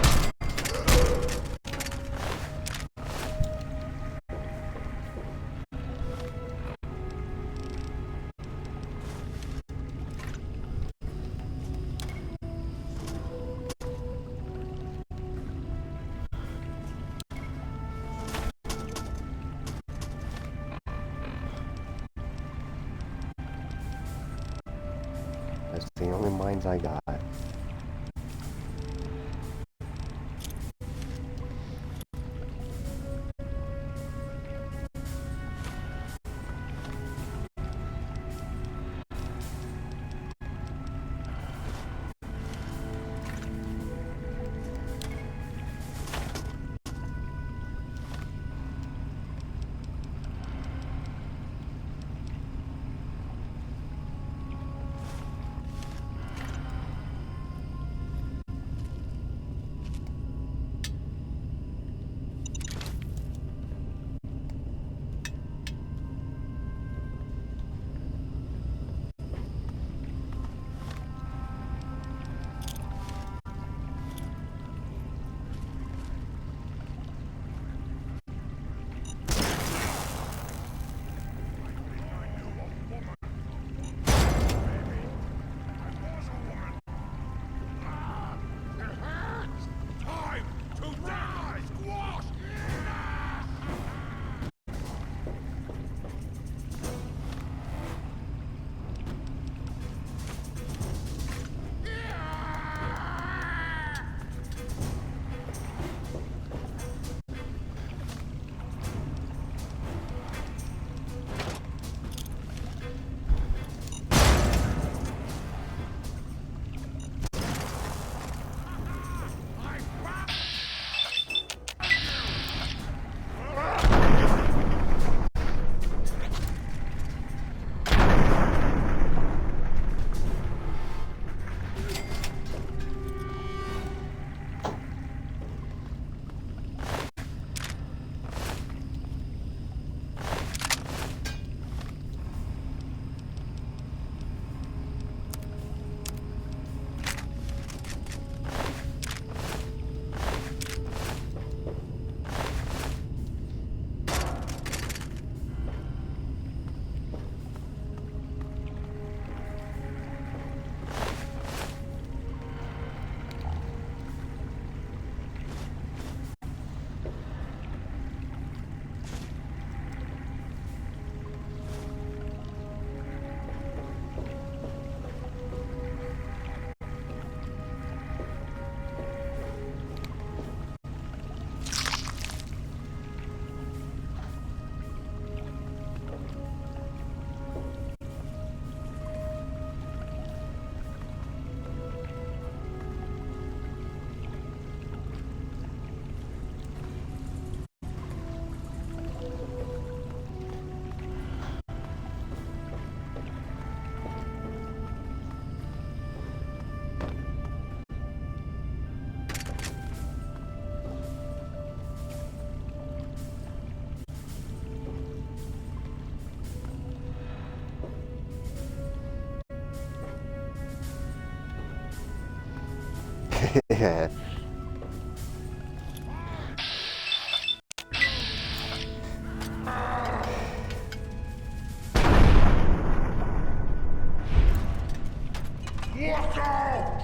Speaker 1: That's the only mines I got. Yeah.
Speaker 6: Look out!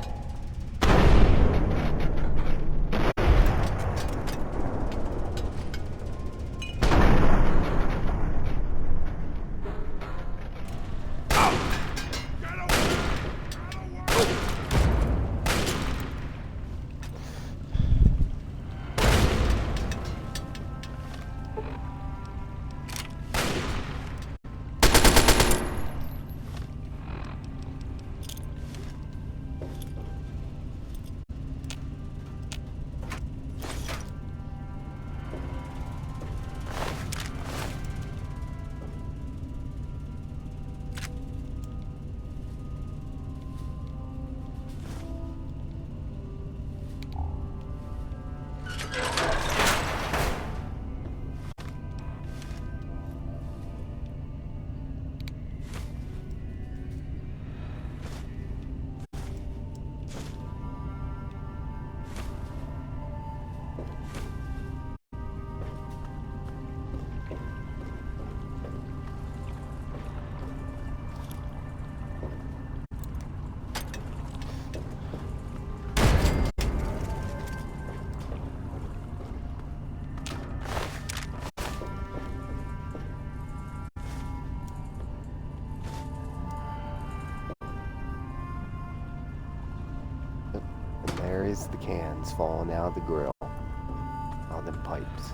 Speaker 1: And there is the cans falling out of the grill. All them pipes.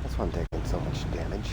Speaker 1: That's why I'm taking so much damage.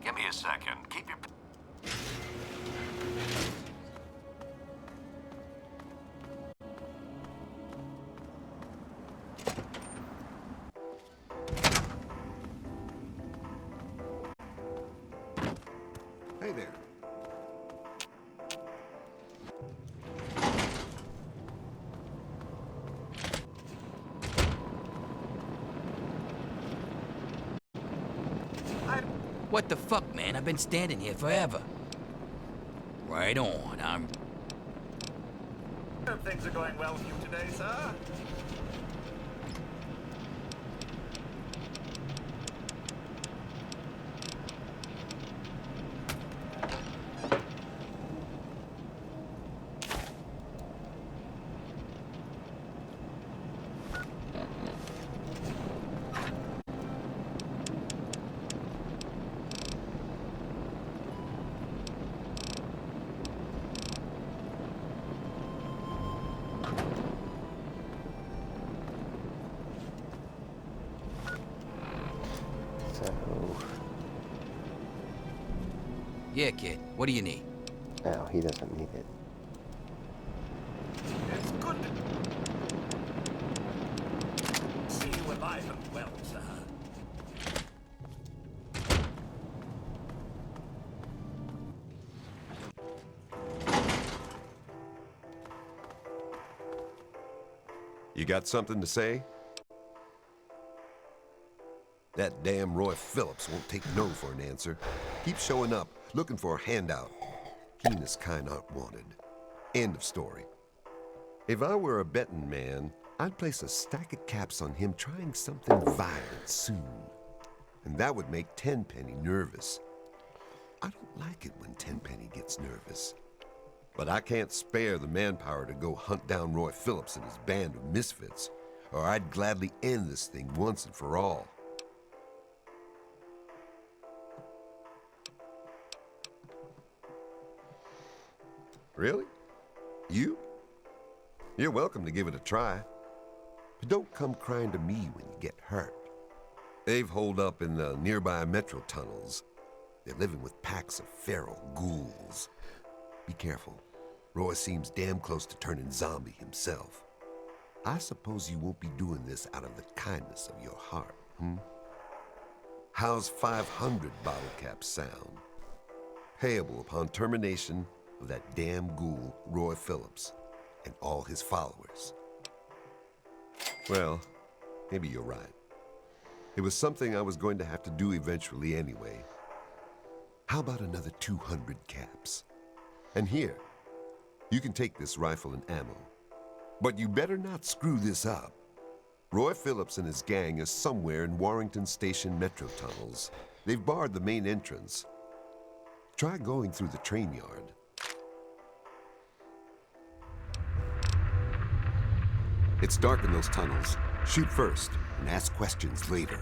Speaker 5: Give me a second. Keep your...
Speaker 8: Hey there.
Speaker 15: What the fuck, man? I've been standing here forever. Right on, I'm...
Speaker 9: Hope things are going well for you today, sir.
Speaker 15: Yeah, kid. What do you need?
Speaker 1: No, he doesn't need it.
Speaker 9: It's good to see you alive and well, sir.
Speaker 8: You got something to say? That damn Roy Phillips won't take no for an answer. Keeps showing up, looking for a handout. He and his kind aren't wanted. End of story. If I were a betting man, I'd place a stack of caps on him trying something violent soon. And that would make Tenpenny nervous. I don't like it when Tenpenny gets nervous. But I can't spare the manpower to go hunt down Roy Phillips and his band of misfits, or I'd gladly end this thing once and for all. Really? You? You're welcome to give it a try. But don't come crying to me when you get hurt. They've holed up in the nearby metro tunnels. They're living with packs of feral ghouls. Be careful. Roy seems damn close to turning zombie himself. I suppose you won't be doing this out of the kindness of your heart, hmm? How's 500 bottle caps sound? Payable upon termination of that damn ghoul, Roy Phillips, and all his followers. Well, maybe you're right. It was something I was going to have to do eventually anyway. How about another 200 caps? And here, you can take this rifle and ammo. But you better not screw this up. Roy Phillips and his gang are somewhere in Warrington Station metro tunnels. They've barred the main entrance. Try going through the train yard. It's dark in those tunnels. Shoot first and ask questions later.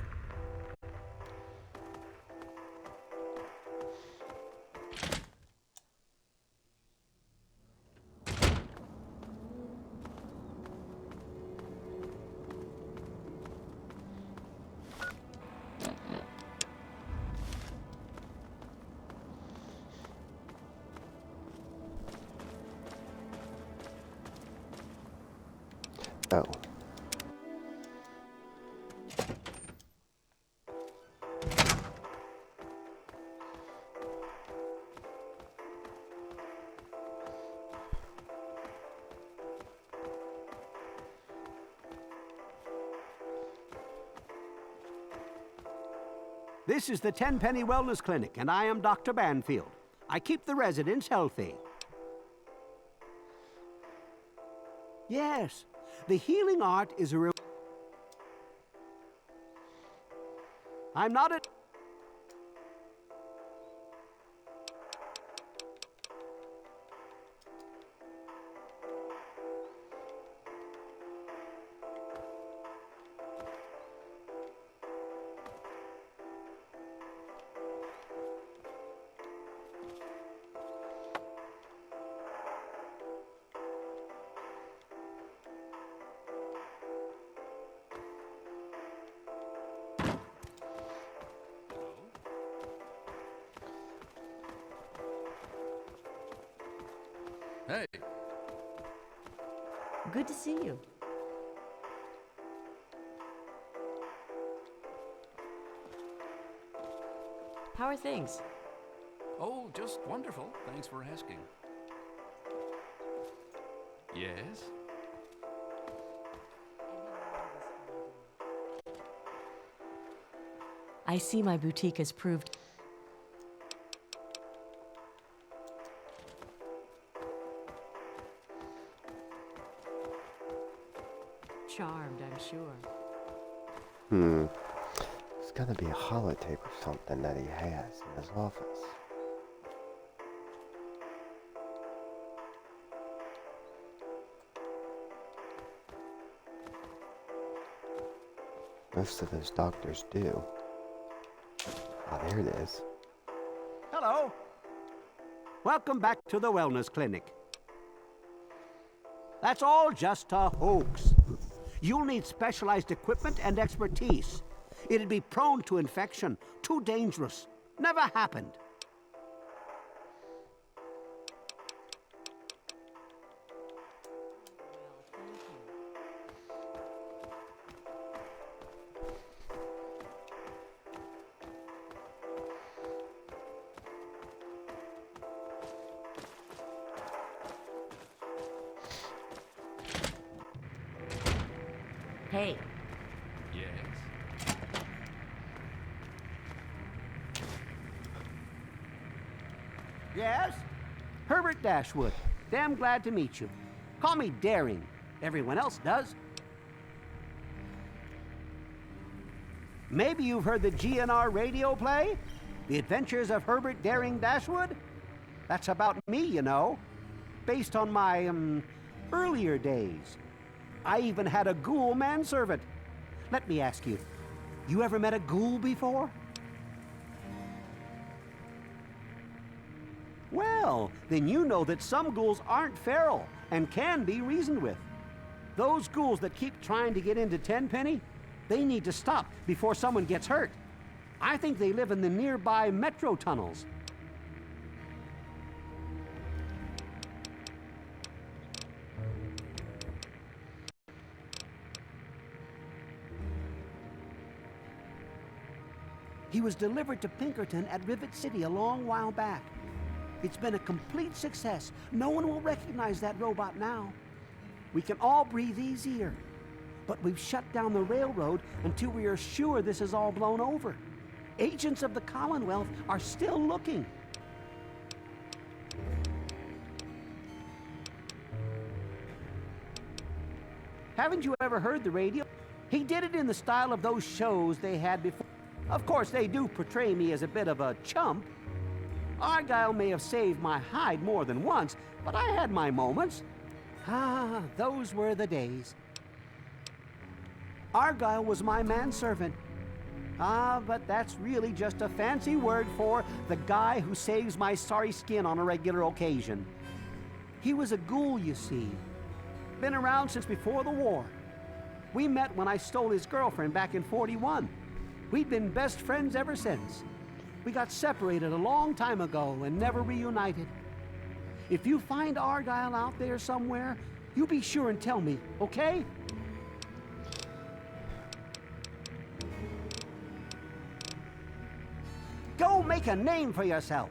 Speaker 1: Oh.
Speaker 12: This is the Tenpenny Wellness Clinic, and I am Dr. Banfield. I keep the residents healthy. Yes, the healing art is a I'm not a...
Speaker 5: Hey.
Speaker 10: Good to see you. How are things?
Speaker 5: Oh, just wonderful. Thanks for asking. Yes?
Speaker 10: I see my boutique has proved... charmed, I'm sure.
Speaker 1: There's gotta be a holotape or something that he has in his office. Most of those doctors do. Ah, there it is.
Speaker 12: Hello. Welcome back to the Wellness Clinic. That's all just a hoax. You'll need specialized equipment and expertise. It'd be prone to infection, too dangerous. Never happened.
Speaker 7: Hey.
Speaker 5: Yes?
Speaker 12: Yes? Herbert Dashwood. Damn glad to meet you. Call me Daring. Everyone else does. Maybe you've heard the GNR radio play? The Adventures of Herbert Daring Dashwood? That's about me, you know. Based on my, earlier days. I even had a ghoul manservant. Let me ask you, you ever met a ghoul before? Well, then you know that some ghouls aren't feral and can be reasoned with. Those ghouls that keep trying to get into Tenpenny, they need to stop before someone gets hurt. I think they live in the nearby metro tunnels. He was delivered to Pinkerton at Rivet City a long while back. It's been a complete success. No one will recognize that robot now. We can all breathe easier. But we've shut down the railroad until we are sure this is all blown over. Agents of the Commonwealth are still looking. Haven't you ever heard the radio? He did it in the style of those shows they had before. Of course, they do portray me as a bit of a chump. Argyle may have saved my hide more than once, but I had my moments. Ah, those were the days. Argyle was my manservant. Ah, but that's really just a fancy word for the guy who saves my sorry skin on a regular occasion. He was a ghoul, you see. Been around since before the war. We met when I stole his girlfriend back in '41. We'd been best friends ever since. We got separated a long time ago and never reunited. If you find Argyle out there somewhere, you be sure and tell me, okay? Go make a name for yourself.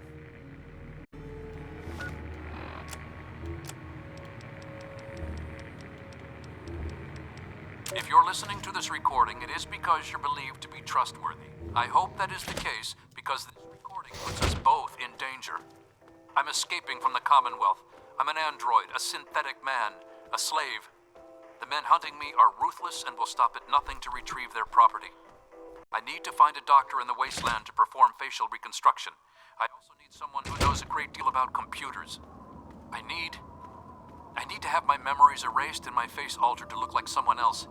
Speaker 5: If you're listening to this recording, it is because you're believed to be trustworthy. I hope that is the case, because this recording puts us both in danger. I'm escaping from the Commonwealth. I'm an android, a synthetic man, a slave. The men hunting me are ruthless and will stop at nothing to retrieve their property. I need to find a doctor in the wasteland to perform facial reconstruction. I also need someone who knows a great deal about computers. I need to have my memories erased and my face altered to look like someone else.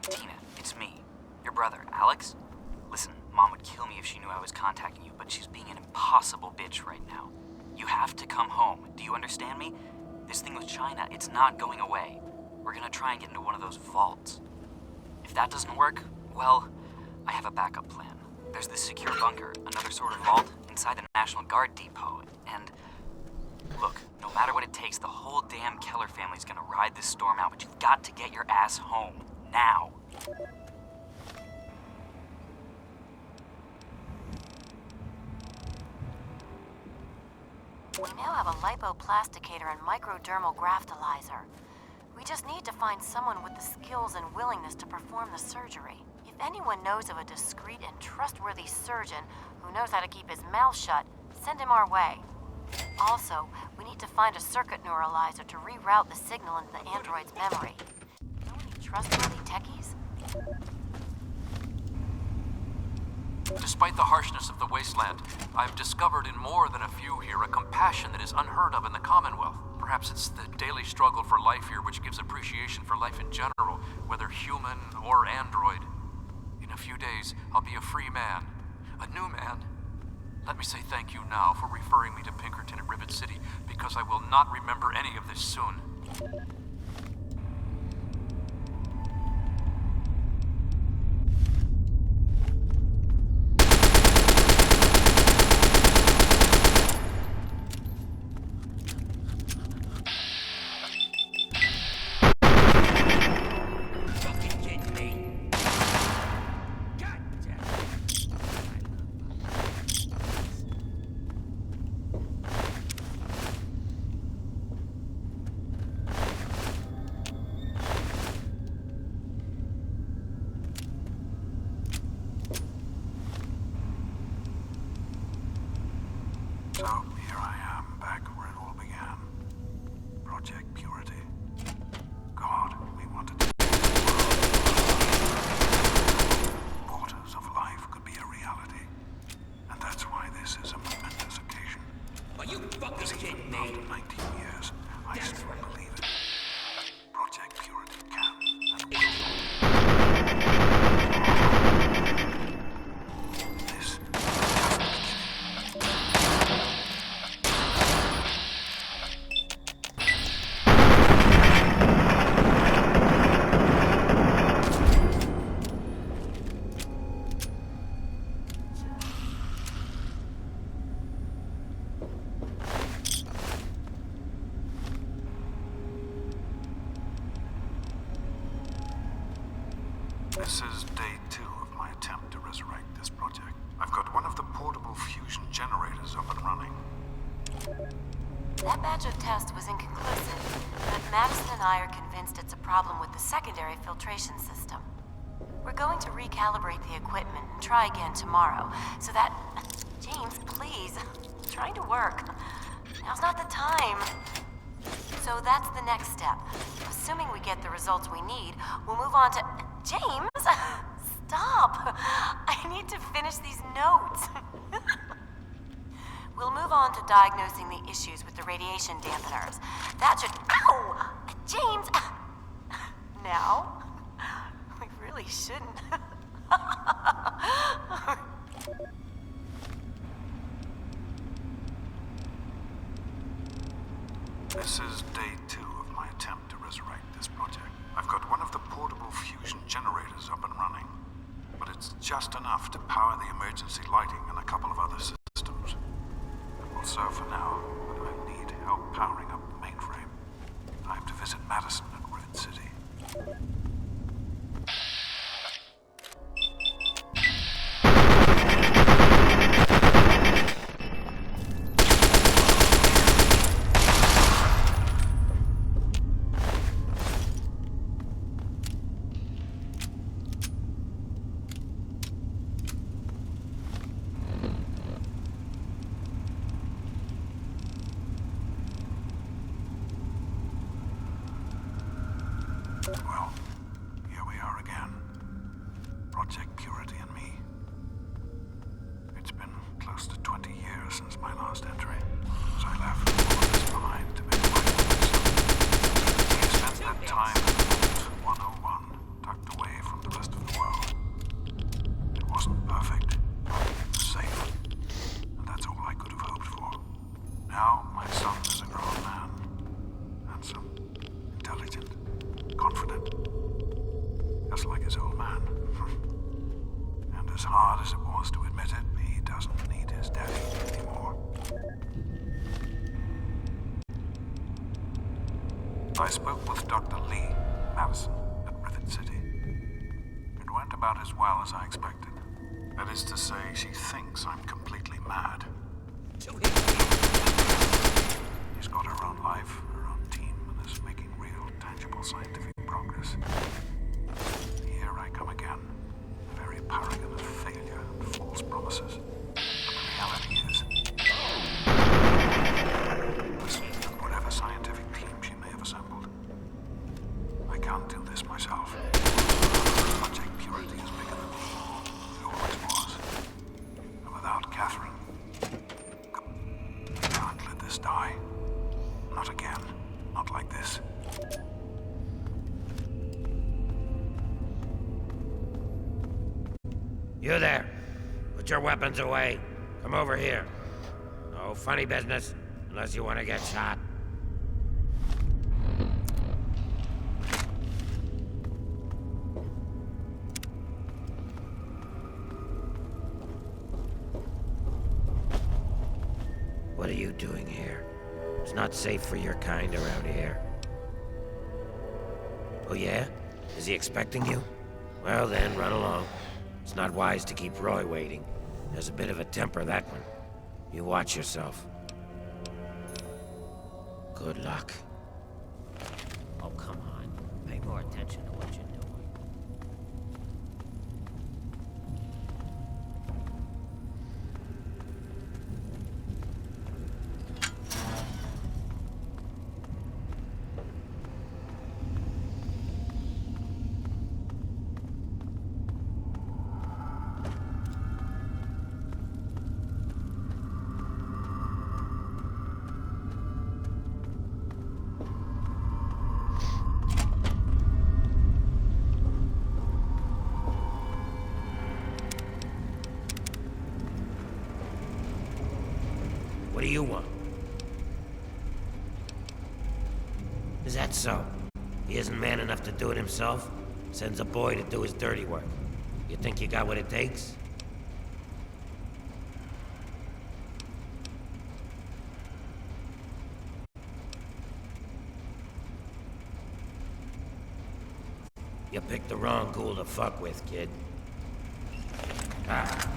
Speaker 16: Tina, it's me. Your brother, Alex. Listen, Mom would kill me if she knew I was contacting you, but she's being an impossible bitch right now. You have to come home. Do you understand me? This thing with China, it's not going away. We're gonna try and get into one of those vaults. If that doesn't work, well, I have a backup plan. There's this secure bunker, another sort of vault, inside the National Guard depot, and... Look, no matter what it takes, the whole damn Keller family's gonna ride this storm out, but you've got to get your ass home. Now.
Speaker 17: We now have a lipoplasticator and microdermal graftalizer. We just need to find someone with the skills and willingness to perform the surgery. If anyone knows of a discreet and trustworthy surgeon who knows how to keep his mouth shut, send him our way. Also, we need to find a circuit neuralizer to reroute the signal into the android's memory. Know any trustworthy techies?
Speaker 5: Despite the harshness of the wasteland, I've discovered in more than a few here a compassion that is unheard of in the Commonwealth. Perhaps it's the daily struggle for life here which gives appreciation for life in general, whether human or android. In a few days, I'll be a free man, a new man. Let me say thank you now for referring me to Pinkerton at Rivet City, because I will not remember any of this soon.
Speaker 18: So, here I am, back where it all began. Project Purity. God, we wanted to... Portals of life could be a reality. And that's why this is a momentous occasion.
Speaker 15: Are you fucking kidding me?
Speaker 18: After 19 years, I still believe it. Project Purity can and will. This is just the This is day 2 of my attempt to resurrect this project. I've got one of the portable fusion generators up and running.
Speaker 17: That batch of tests was inconclusive, but Madison and I are convinced it's a problem with the secondary filtration system. We're going to recalibrate the equipment and try again tomorrow, so that... James, please. I'm trying to work. Now's not the time. So that's the next step. Assuming we get the results we need, we'll move on to... James! Stop! I need to finish these notes. We'll move on to diagnosing the issues with the radiation dampeners. That should... Ow! James! Now? We really shouldn't.
Speaker 18: This is day 2 of my attempt to resurrect this project. I've got one of the portable fusion generators up and running, but it's just enough to power the emergency lighting and a couple of other systems. It will serve for now, but I need help powering up the mainframe. I have to visit Madison at Rivet City. Well, here we are again. Project Purity and me. It's been close to 20 years since my last entry, as I left all of this behind to make my I spent that time in Vault 101, tucked away from the rest of the world. It wasn't perfect, but it was safe, and that's all I could have hoped for. Now, my son is a grown man. Handsome, intelligent, confident, just like his old man. And as hard as it was to admit it, he doesn't need his daddy anymore. I spoke with Dr. Lee Madison at Rivet City. It went about as well as I expected. That is to say, she thinks I'm completely mad. She's got her own life, her own team, and is making real, tangible scientific progress. Here I come again, the very paragon of failure and false promises. But the reality is, listen, whatever scientific team she may have assembled, I can't do this myself. Project Purity is bigger than me. It always was. And without Catherine, I can't let this die. Not again. Not like this.
Speaker 19: You there. Put your weapons away. Come over here. No funny business, unless you want to get shot. What are you doing here? It's not safe for your kind around here. Oh yeah? Is he expecting you? Well then, run along. It's not wise to keep Roy waiting. There's a bit of a temper, that one. You watch yourself. Good luck. Oh, come on. Pay more attention to what you're doing. What do you want? Is that so? He isn't man enough to do it himself? Sends a boy to do his dirty work. You think you got what it takes? You picked the wrong ghoul to fuck with, kid. Ah.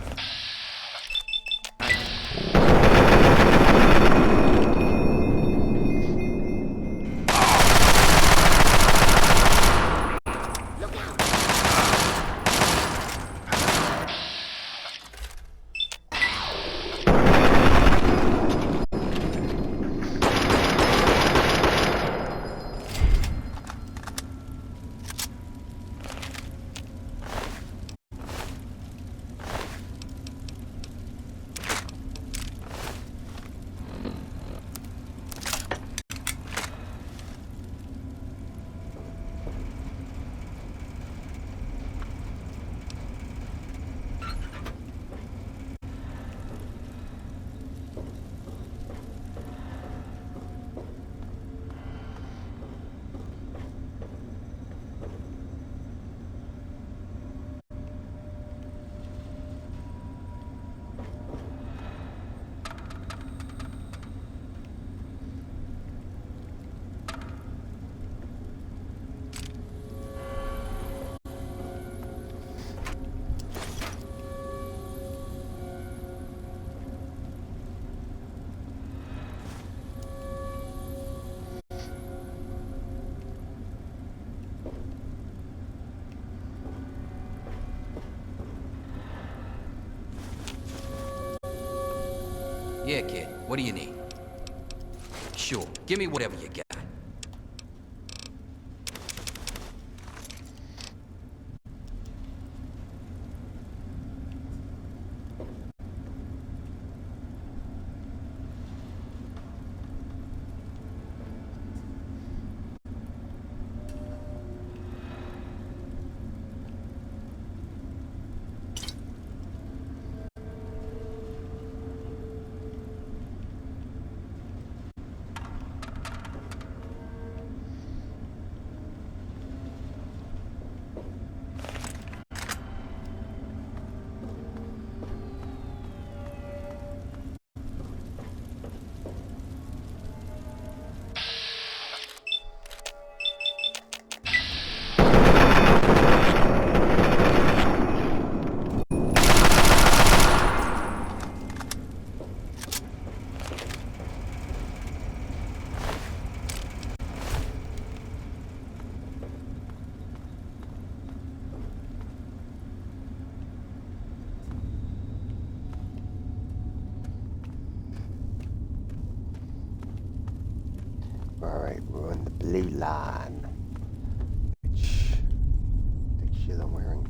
Speaker 15: Yeah, kid. What do you need? Sure. Give me whatever you got.
Speaker 1: Alright, we're on the blue line. Which shit I'm wearing.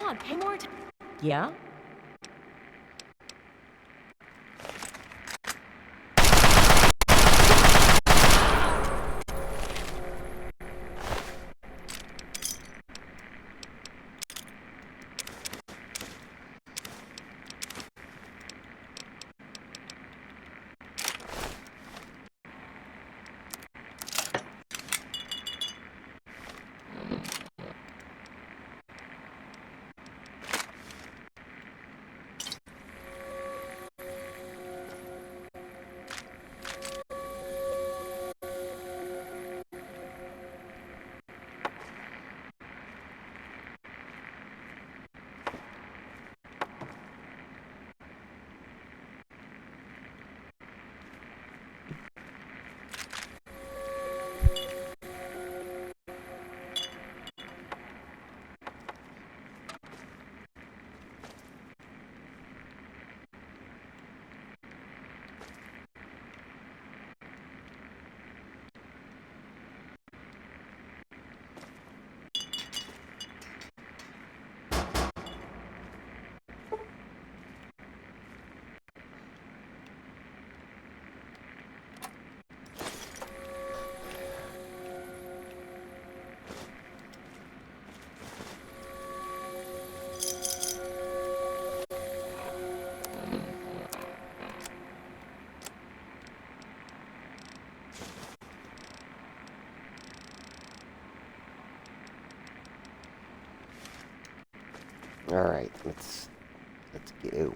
Speaker 10: on, pay more attention. Yeah?
Speaker 1: Alright, let's go.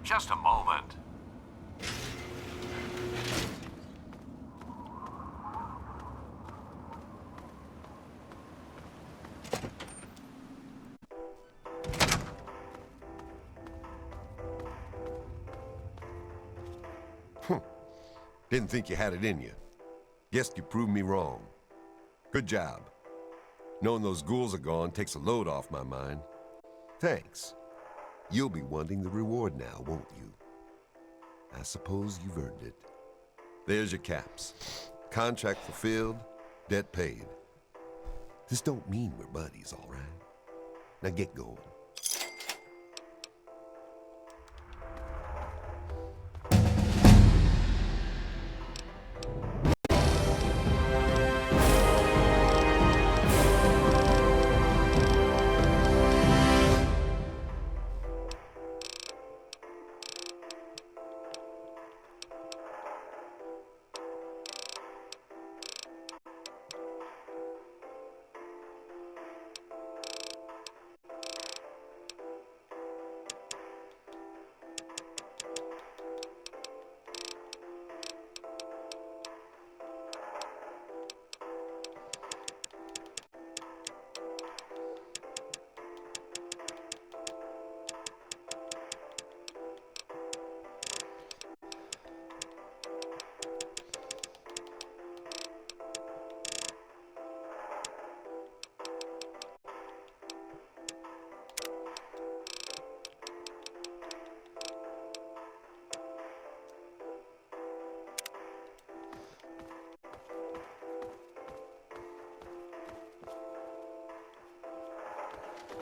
Speaker 14: Just a moment.
Speaker 8: Didn't think you had it in you. Guess you proved me wrong. Good job. Knowing those ghouls are gone takes a load off my mind. Thanks. You'll be wanting the reward now, won't you? I suppose you've earned it. There's your caps. Contract fulfilled, debt paid. This don't mean we're buddies, all right? Now get going.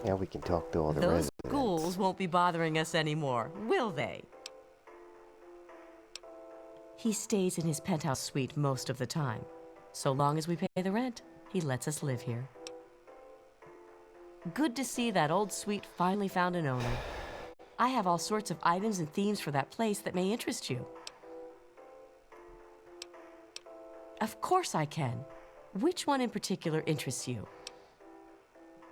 Speaker 1: Now we can talk to all the
Speaker 10: Those
Speaker 1: residents.
Speaker 10: ghouls won't be bothering us anymore, will they? He stays in his penthouse suite most of the time. So long as we pay the rent, he lets us live here. Good to see that old suite finally found an owner. I have all sorts of items and themes for that place that may interest you. Of course I can. Which one in particular interests you?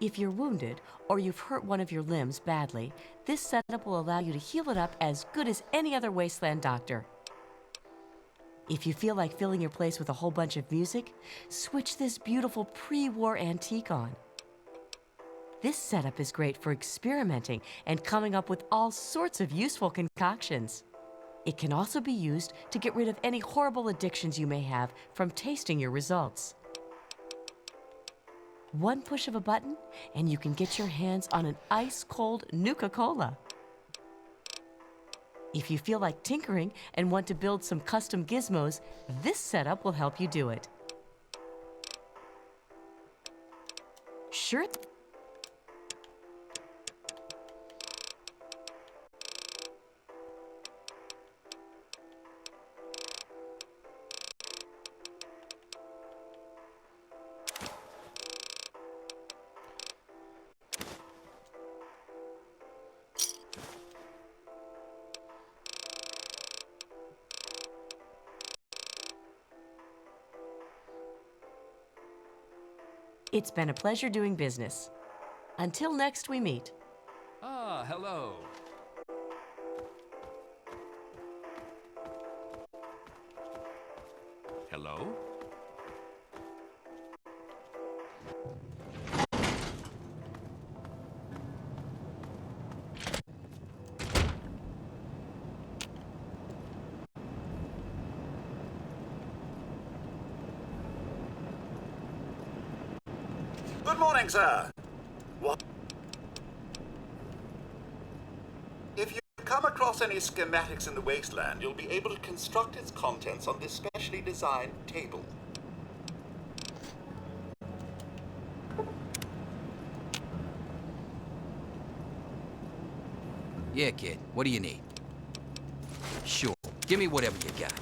Speaker 10: If you're wounded, or you've hurt one of your limbs badly, this setup will allow you to heal it up as good as any other wasteland doctor. If you feel like filling your place with a whole bunch of music, switch this beautiful pre-war antique on. This setup is great for experimenting and coming up with all sorts of useful concoctions.
Speaker 20: It can also be used to get rid of any horrible addictions you may have from tasting your results. One push of a button, and you can get your hands on an ice-cold Nuka-Cola. If you feel like tinkering and want to build some custom gizmos, this setup will help you do it. Sure. It's been a pleasure doing business. Until next we meet.
Speaker 5: Ah, hello. Hello?
Speaker 9: Good morning, sir. What? If you come across any schematics in the wasteland, you'll be able to construct its contents on this specially designed table.
Speaker 15: Yeah, kid. What do you need? Sure. Give me whatever you got.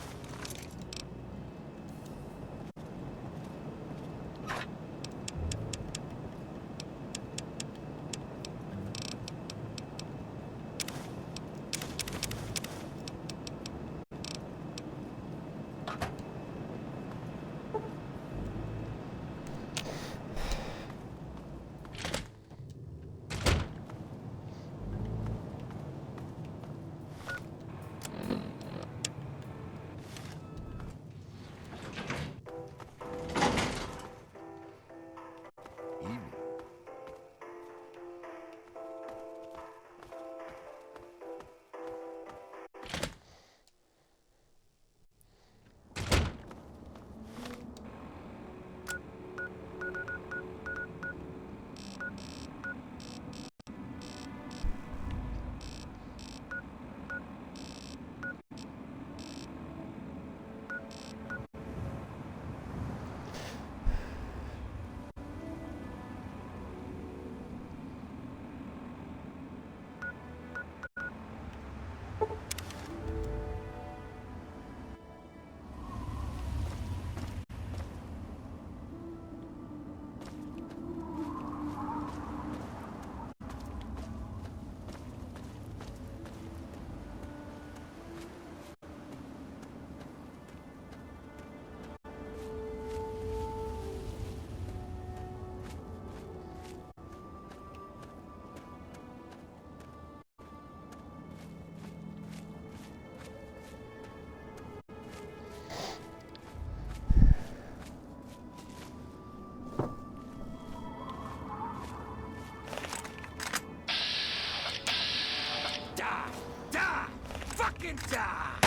Speaker 15: Fucking die!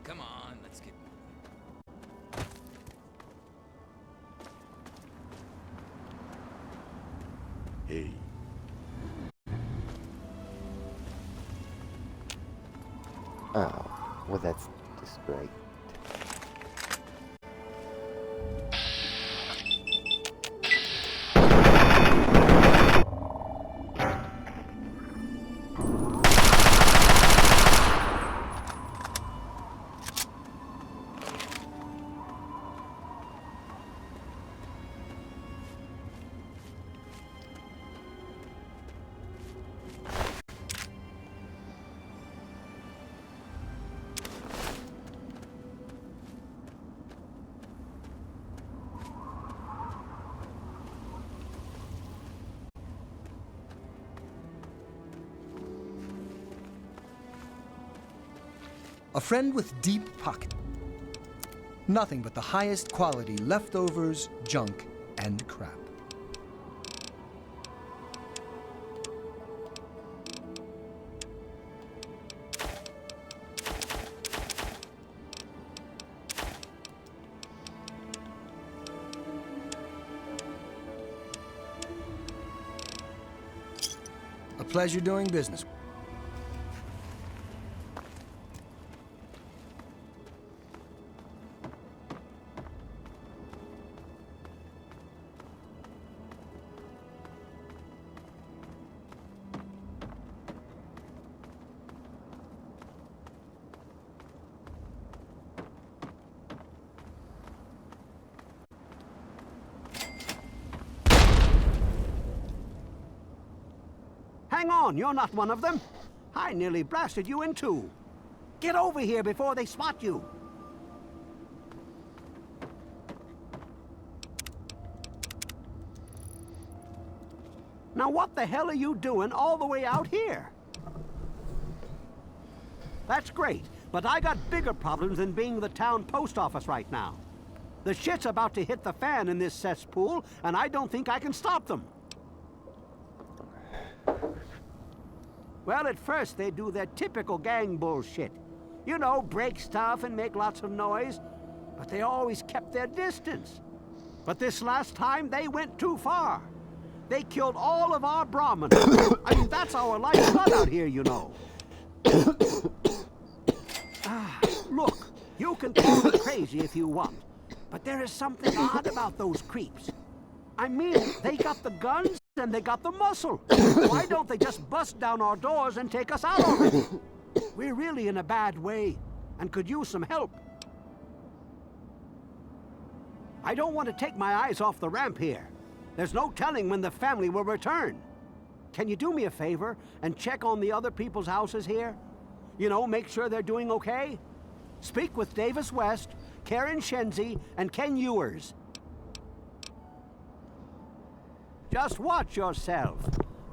Speaker 15: Come on, let's get
Speaker 6: Hey.
Speaker 1: Oh, well that's just great.
Speaker 11: A friend with deep pocket. Nothing but the highest quality leftovers, junk, and crap. A pleasure doing business.
Speaker 12: Hang on, you're not one of them. I nearly blasted you in two. Get over here before they spot you. Now what the hell are you doing all the way out here? That's great, but I got bigger problems than being the town post office right now. The shit's about to hit the fan in this cesspool, and I don't think I can stop them. Well, at first they do their typical gang bullshit. You know, break stuff and make lots of noise. But they always kept their distance. But this last time, they went too far. They killed all of our Brahmins. I mean, that's our lifeblood out here, you know. Look, you can call me crazy if you want. But there is something odd about those creeps. I mean, they got the guns and they got the muscle. Why don't they just bust down our doors and take us out already? We're really in a bad way and could use some help. I don't want to take my eyes off the ramp here. There's no telling when the family will return. Can you do me a favor and check on the other people's houses here? You know, make sure they're doing okay? Speak with Davis West, Karen Shenzi, and Ken Ewers. Just watch yourself.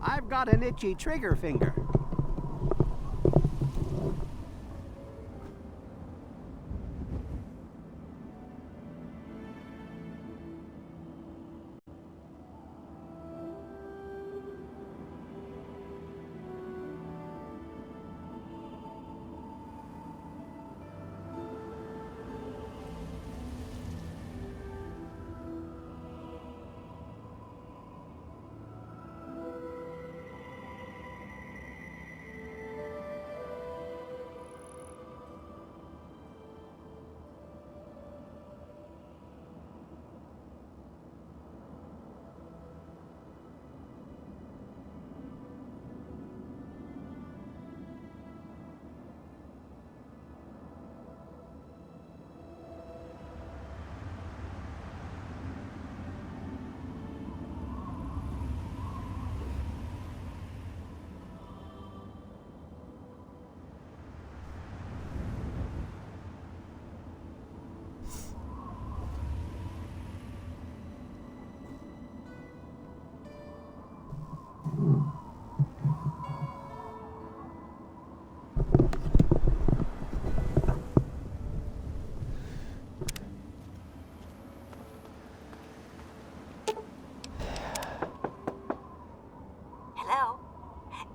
Speaker 12: I've got an itchy trigger finger.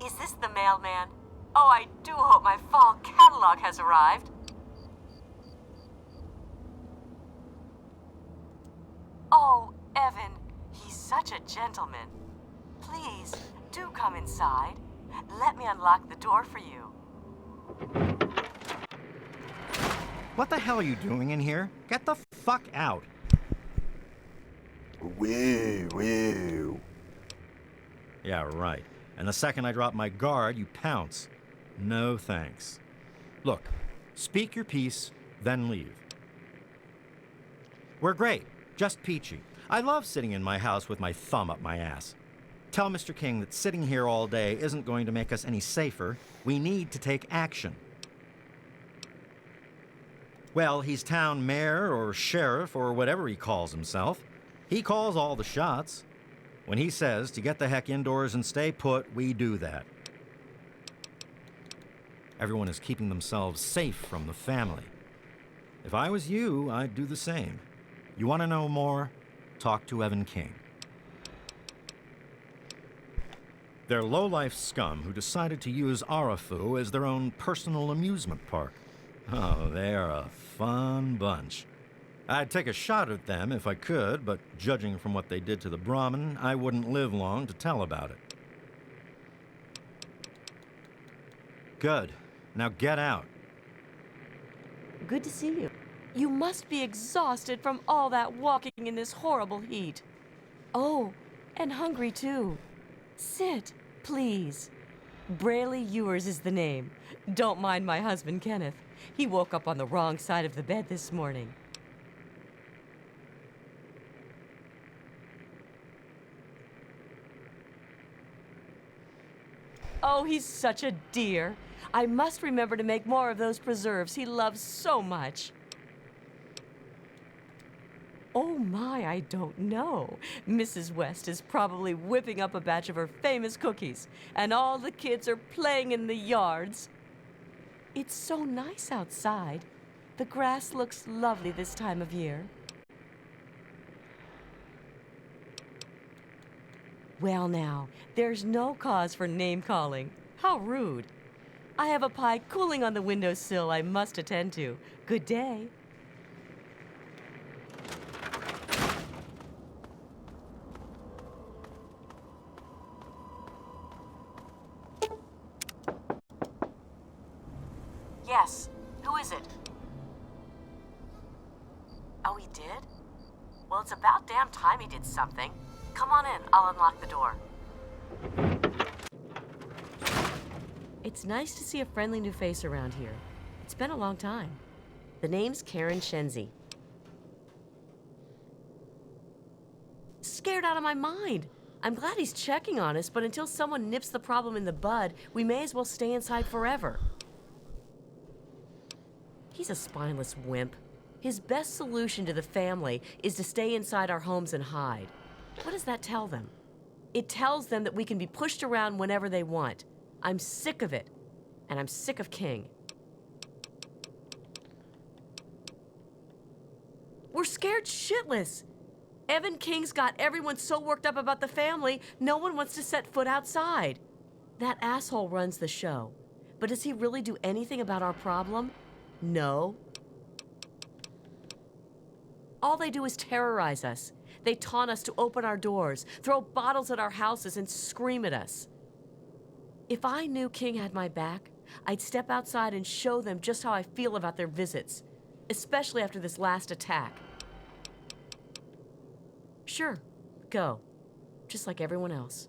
Speaker 20: Is this the mailman? Oh, I do hope my fall catalog has arrived. Oh, Evan, he's such a gentleman. Please, do come inside. Let me unlock the door for you.
Speaker 4: What the hell are you doing in here? Get the fuck out.
Speaker 1: Woo, woo.
Speaker 4: Yeah, right. And the second I drop my guard, you pounce. No thanks. Look, speak your piece, then leave. We're great, just peachy. I love sitting in my house with my thumb up my ass. Tell Mr. King that sitting here all day isn't going to make us any safer. We need to take action. Well, he's town mayor or sheriff or whatever he calls himself. He calls all the shots. When he says to get the heck indoors and stay put, we do that. Everyone is keeping themselves safe from the family. If I was you, I'd do the same. You want to know more? Talk to Evan King. They're low-life scum who decided to use Arafu as their own personal amusement park. Oh, they're a fun bunch. I'd take a shot at them if I could, but judging from what they did to the Brahmin, I wouldn't live long to tell about it. Good. Now get out.
Speaker 20: Good to see you. You must be exhausted from all that walking in this horrible heat. Oh, and hungry too. Sit, please. Brayley Ewers is the name. Don't mind my husband, Kenneth. He woke up on the wrong side of the bed this morning. Oh, he's such a dear. I must remember to make more of those preserves he loves so much. Oh my, I don't know. Mrs. West is probably whipping up a batch of her famous cookies, and all the kids are playing in the yards. It's so nice outside. The grass looks lovely this time of year. Well now, there's no cause for name-calling. How rude. I have a pie cooling on the windowsill I must attend to. Good day. Yes. Who is it? Oh, he did? Well, it's about damn time he did something. Come on in. I'll unlock the door. It's nice to see a friendly new face around here. It's been a long time. The name's Karen Shenzi. Scared out of my mind. I'm glad he's checking on us, but until someone nips the problem in the bud, we may as well stay inside forever. He's a spineless wimp. His best solution to the family is to stay inside our homes and hide. What does that tell them? It tells them that we can be pushed around whenever they want. I'm sick of it, and I'm sick of King. We're scared shitless. Evan King's got everyone so worked up about the family, no one wants to set foot outside. That asshole runs the show. But does he really do anything about our problem? No. All they do is terrorize us. They taunt us to open our doors, throw bottles at our houses, and scream at us. If I knew King had my back, I'd step outside and show them just how I feel about their visits, especially after this last attack. Sure, go. Just like everyone else.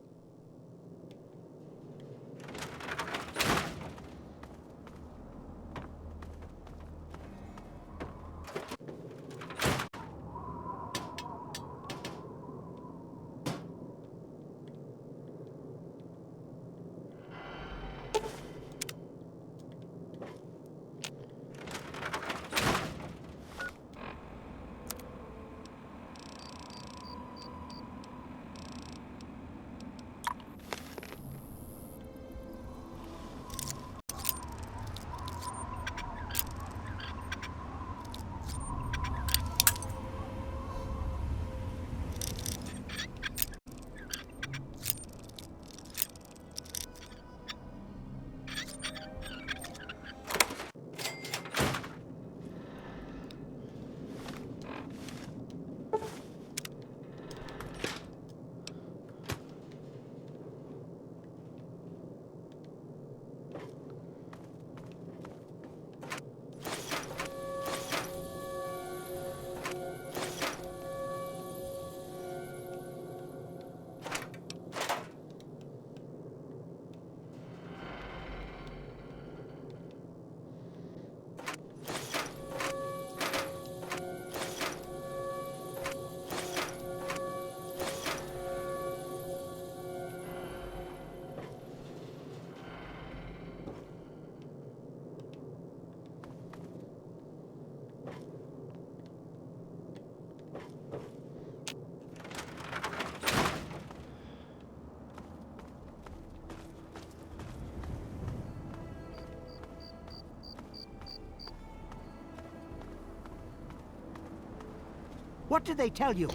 Speaker 12: What did they tell you?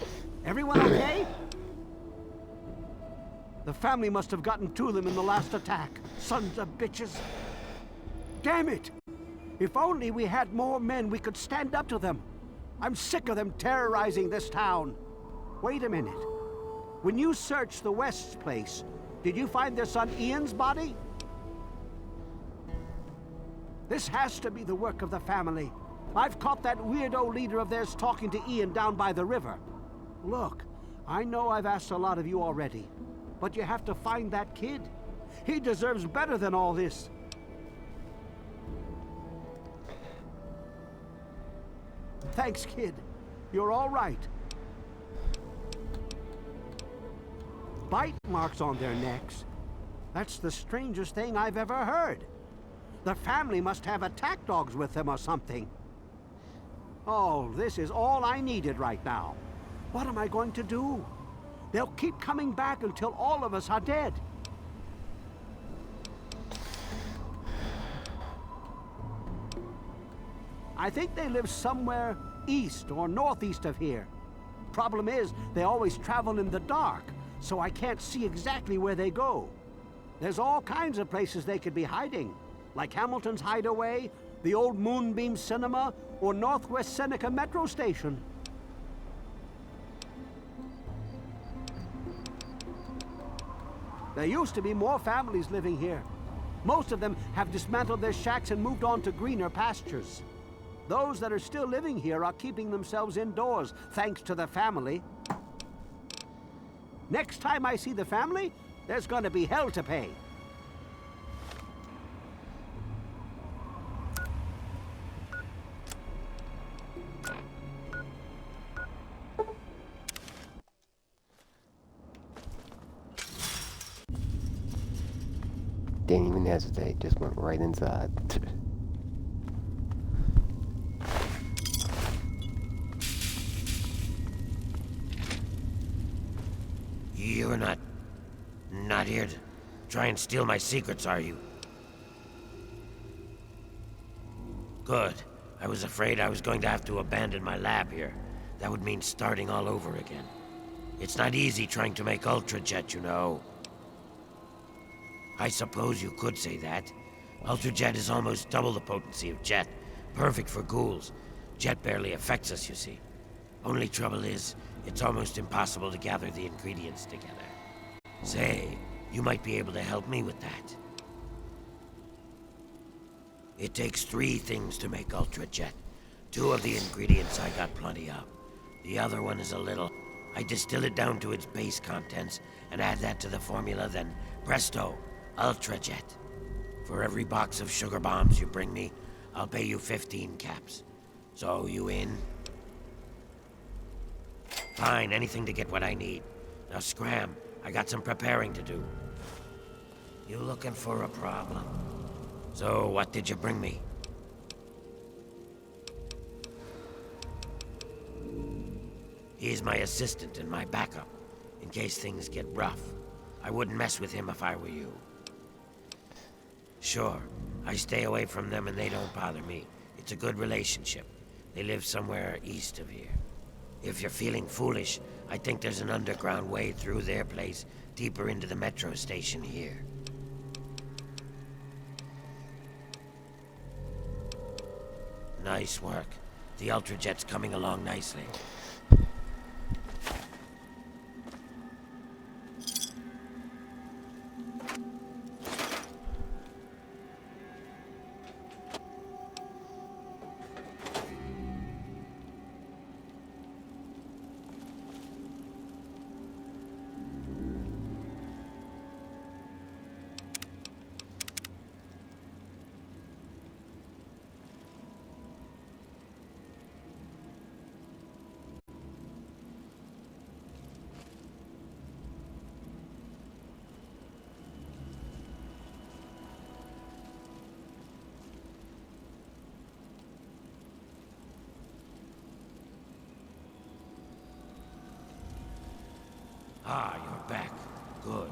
Speaker 12: Everyone okay? The family must have gotten to them in the last attack. Sons of bitches. Damn it! If only we had more men, we could stand up to them. I'm sick of them terrorizing this town. Wait a minute. When you searched the West's place, did you find their son Ian's body? This has to be the work of the family. I've caught that weirdo leader of theirs talking to Ian down by the river. Look, I know I've asked a lot of you already, but you have to find that kid. He deserves better than all this. Thanks, kid. You're all right. Bite marks on their necks. That's the strangest thing I've ever heard. The family must have attack dogs with them or something. Oh, this is all I needed right now. What am I going to do? They'll keep coming back until all of us are dead. I think they live somewhere east or northeast of here. Problem is, they always travel in the dark, so I can't see exactly where they go. There's all kinds of places they could be hiding, like Hamilton's Hideaway, the old Moonbeam Cinema, or Northwest Seneca Metro Station. There used to be more families living here. Most of them have dismantled their shacks and moved on to greener pastures. Those that are still living here are keeping themselves indoors, thanks to the family. Next time I see the family, there's gonna be hell to pay.
Speaker 1: Didn't even hesitate, just went right inside.
Speaker 19: You're not here to try and steal my secrets, are you? Good. I was afraid I was going to have to abandon my lab here. That would mean starting all over again. It's not easy trying to make Ultrajet, you know. I suppose you could say that. Ultrajet is almost double the potency of Jet. Perfect for ghouls. Jet barely affects us, you see. Only trouble is, it's almost impossible to gather the ingredients together. Say, you might be able to help me with that. It takes 3 things to make Ultrajet. 2 of the ingredients I got plenty of. The other one is a little. I distill it down to its base contents and add that to the formula, then presto, Ultrajet. For every box of sugar bombs you bring me, I'll pay you 15 caps. So, you in? Fine, anything to get what I need. Now scram, I got some preparing to do. You looking for a problem? So, what did you bring me? He's my assistant and my backup, in case things get rough. I wouldn't mess with him if I were you. Sure, I stay away from them and they don't bother me. It's a good relationship. They live somewhere east of here. If you're feeling foolish, I think there's an underground way through their place, deeper into the metro station here. Nice work. The Ultrajet's coming along nicely. Ah, you're back. Good.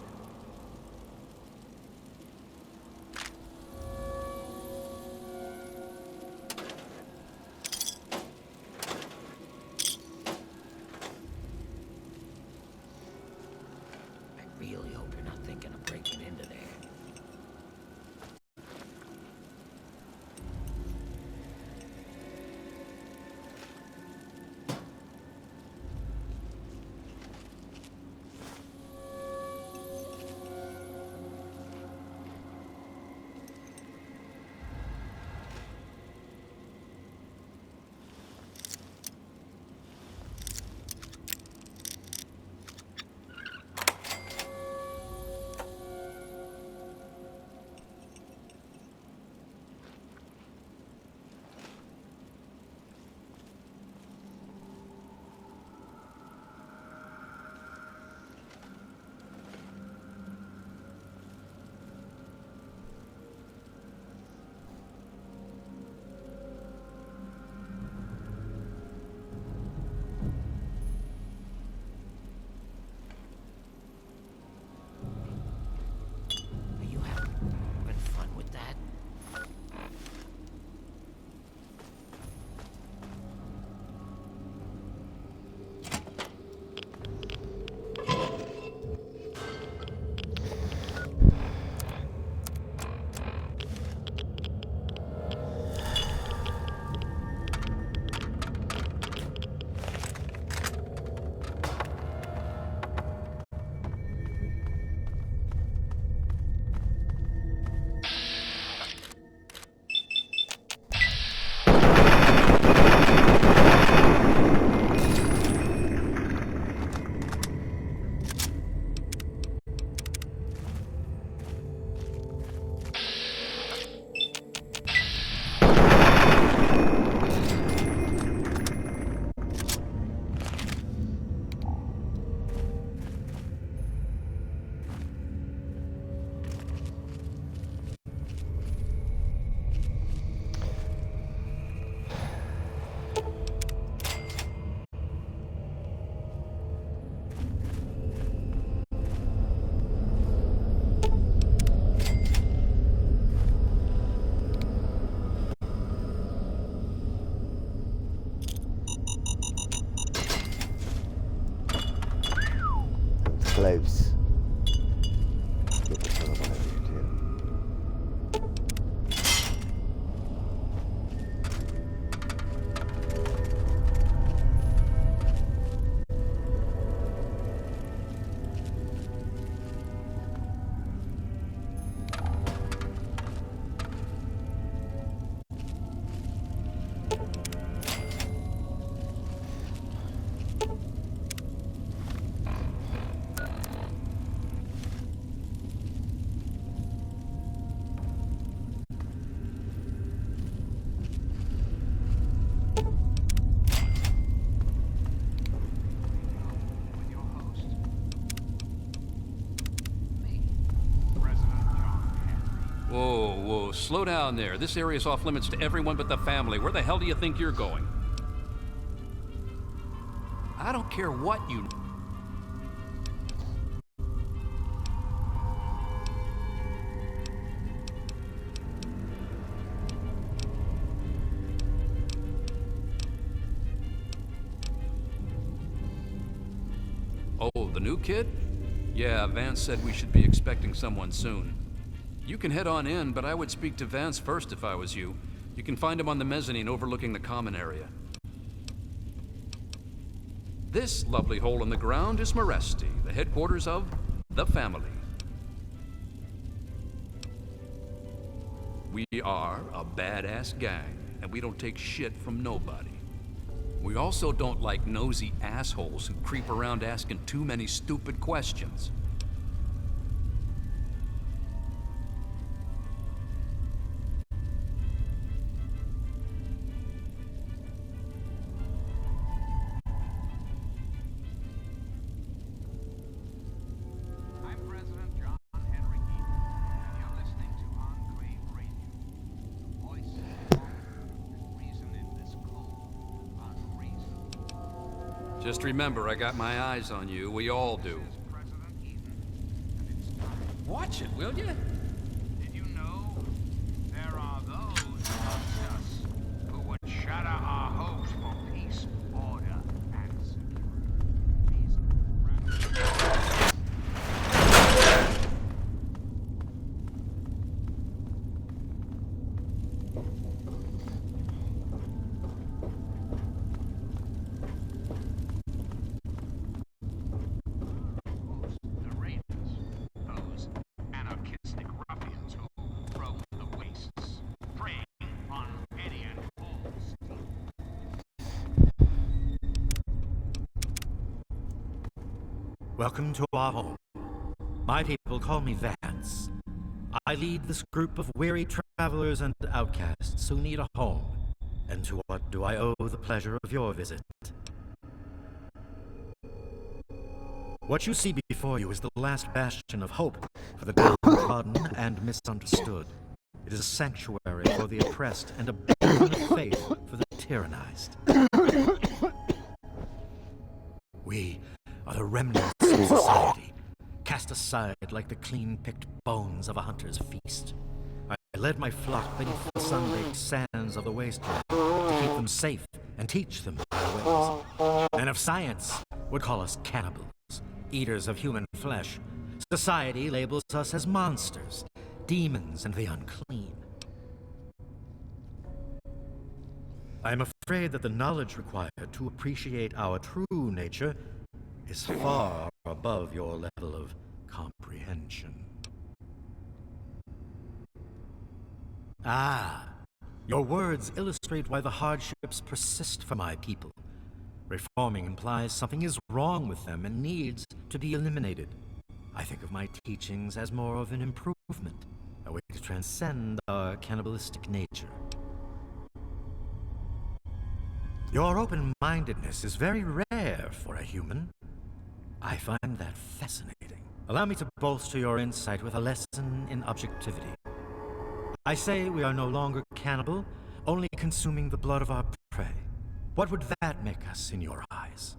Speaker 1: close. Get this one over here too.
Speaker 5: Whoa, whoa, slow down there. This area's off limits to everyone but the family. Where the hell do you think you're going? I don't care what you... Oh, the new kid? Yeah, Vance said we should be expecting someone soon. You can head on in, but I would speak to Vance first if I was you. You can find him on the mezzanine overlooking the common area. This lovely hole in the ground is Moresti, the headquarters of the family. We are a badass gang, and we don't take shit from nobody. We also don't like nosy assholes who creep around asking too many stupid questions. Just remember, I got my eyes on you. We all do. Watch it, will you?
Speaker 2: Did you know there are those amongst us who would shatter our hopes for peace, order, and security?
Speaker 4: Welcome to our home. My people call me Vance. I lead this group of weary travelers and outcasts who need a home. And to what do I owe the pleasure of your visit? What you see before you is the last bastion of hope for the downtrodden and misunderstood. It is a sanctuary for the oppressed and a beacon of faith for the tyrannized. We are the remnants of society, cast aside like the clean-picked bones of a hunter's feast. I led my flock beneath the sun-baked sands of the wasteland to keep them safe and teach them my ways. And if science would call us cannibals, eaters of human flesh, society labels us as monsters, demons, and the unclean. I am afraid that the knowledge required to appreciate our true nature is far above your level of comprehension. Ah, your words illustrate why the hardships persist for my people. Reforming implies something is wrong with them and needs to be eliminated. I think of my teachings as more of an improvement, a way to transcend our cannibalistic nature. Your open-mindedness is very rare for a human. I find that fascinating. Allow me to bolster your insight with a lesson in objectivity. I say we are no longer cannibal, only consuming the blood of our prey. What would that make us in your eyes?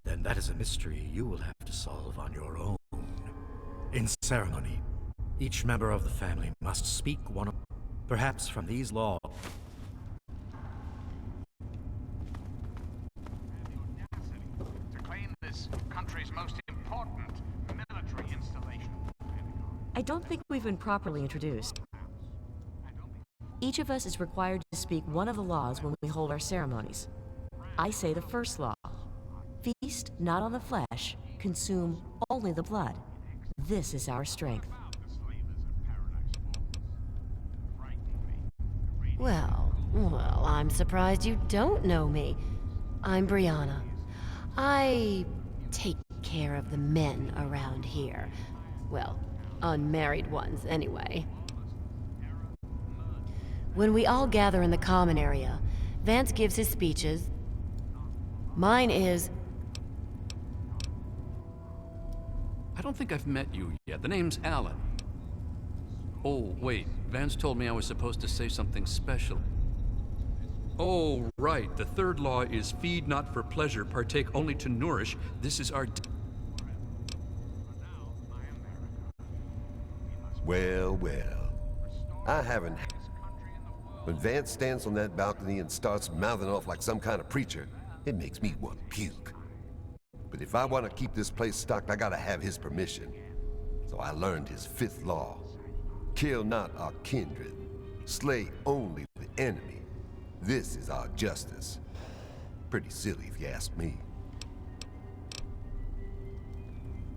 Speaker 4: Then that is a mystery you will have to solve on your own. In ceremony, each member of the family must speak one of... Perhaps from these laws,
Speaker 20: I don't think we've been properly introduced. Each of us is required to speak one of the laws when we hold our ceremonies. I say the first law. Feast not on the flesh, consume only the blood. This is our strength.
Speaker 17: Well, I'm surprised you don't know me. I'm Brianna. I take care of the men around here. Well, unmarried ones, anyway. When we all gather in the common area, Vance gives his speeches. Mine is...
Speaker 21: I don't think I've met you yet. The name's Alan. Oh, wait. Vance told me I was supposed to say something special. Oh, right. The third law is feed not for pleasure, partake only to nourish. This is our...
Speaker 8: Well, well. I haven't... When Vance stands on that balcony and starts mouthing off like some kind of preacher, it makes me want to puke. But if I want to keep this place stocked, I gotta have his permission. So I learned his fifth law. Kill not our kindred. Slay only the enemy. This is our justice. Pretty silly if you ask me.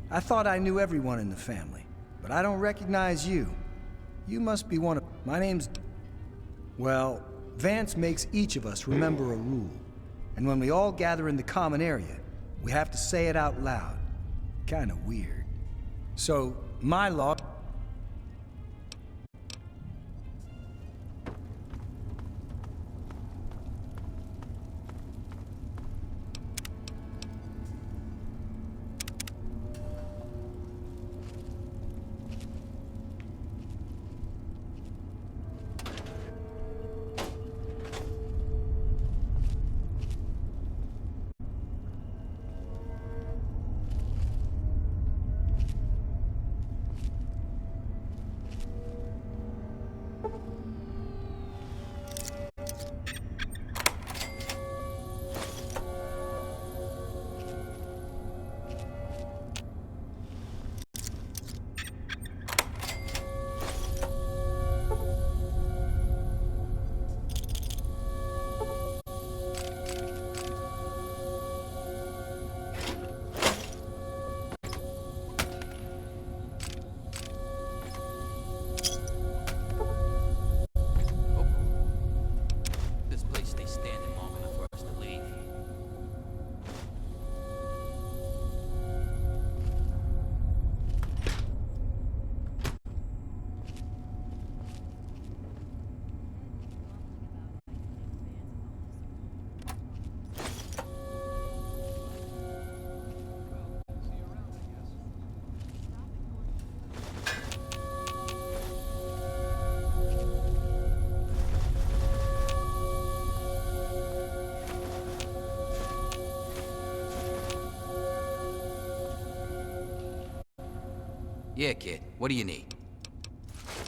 Speaker 11: I thought I knew everyone in the family, but I don't recognize you. You must be one of... My name's... Well, Vance makes each of us remember a rule. And when we all gather in the common area, we have to say it out loud. Kinda weird. So, my law...
Speaker 15: Yeah, kid. What do you need?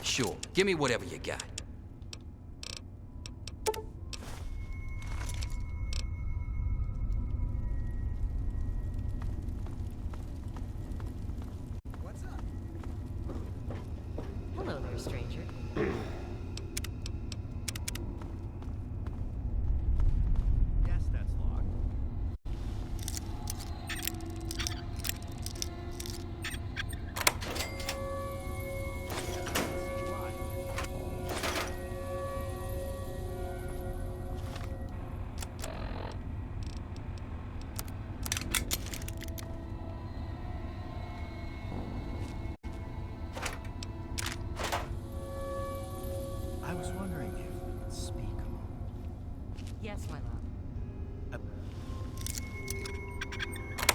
Speaker 15: Sure. Give me whatever you got.
Speaker 20: Hello there, stranger.
Speaker 4: Yes, that's locked. I was wondering if you could speak a moment.
Speaker 20: Yes, my love.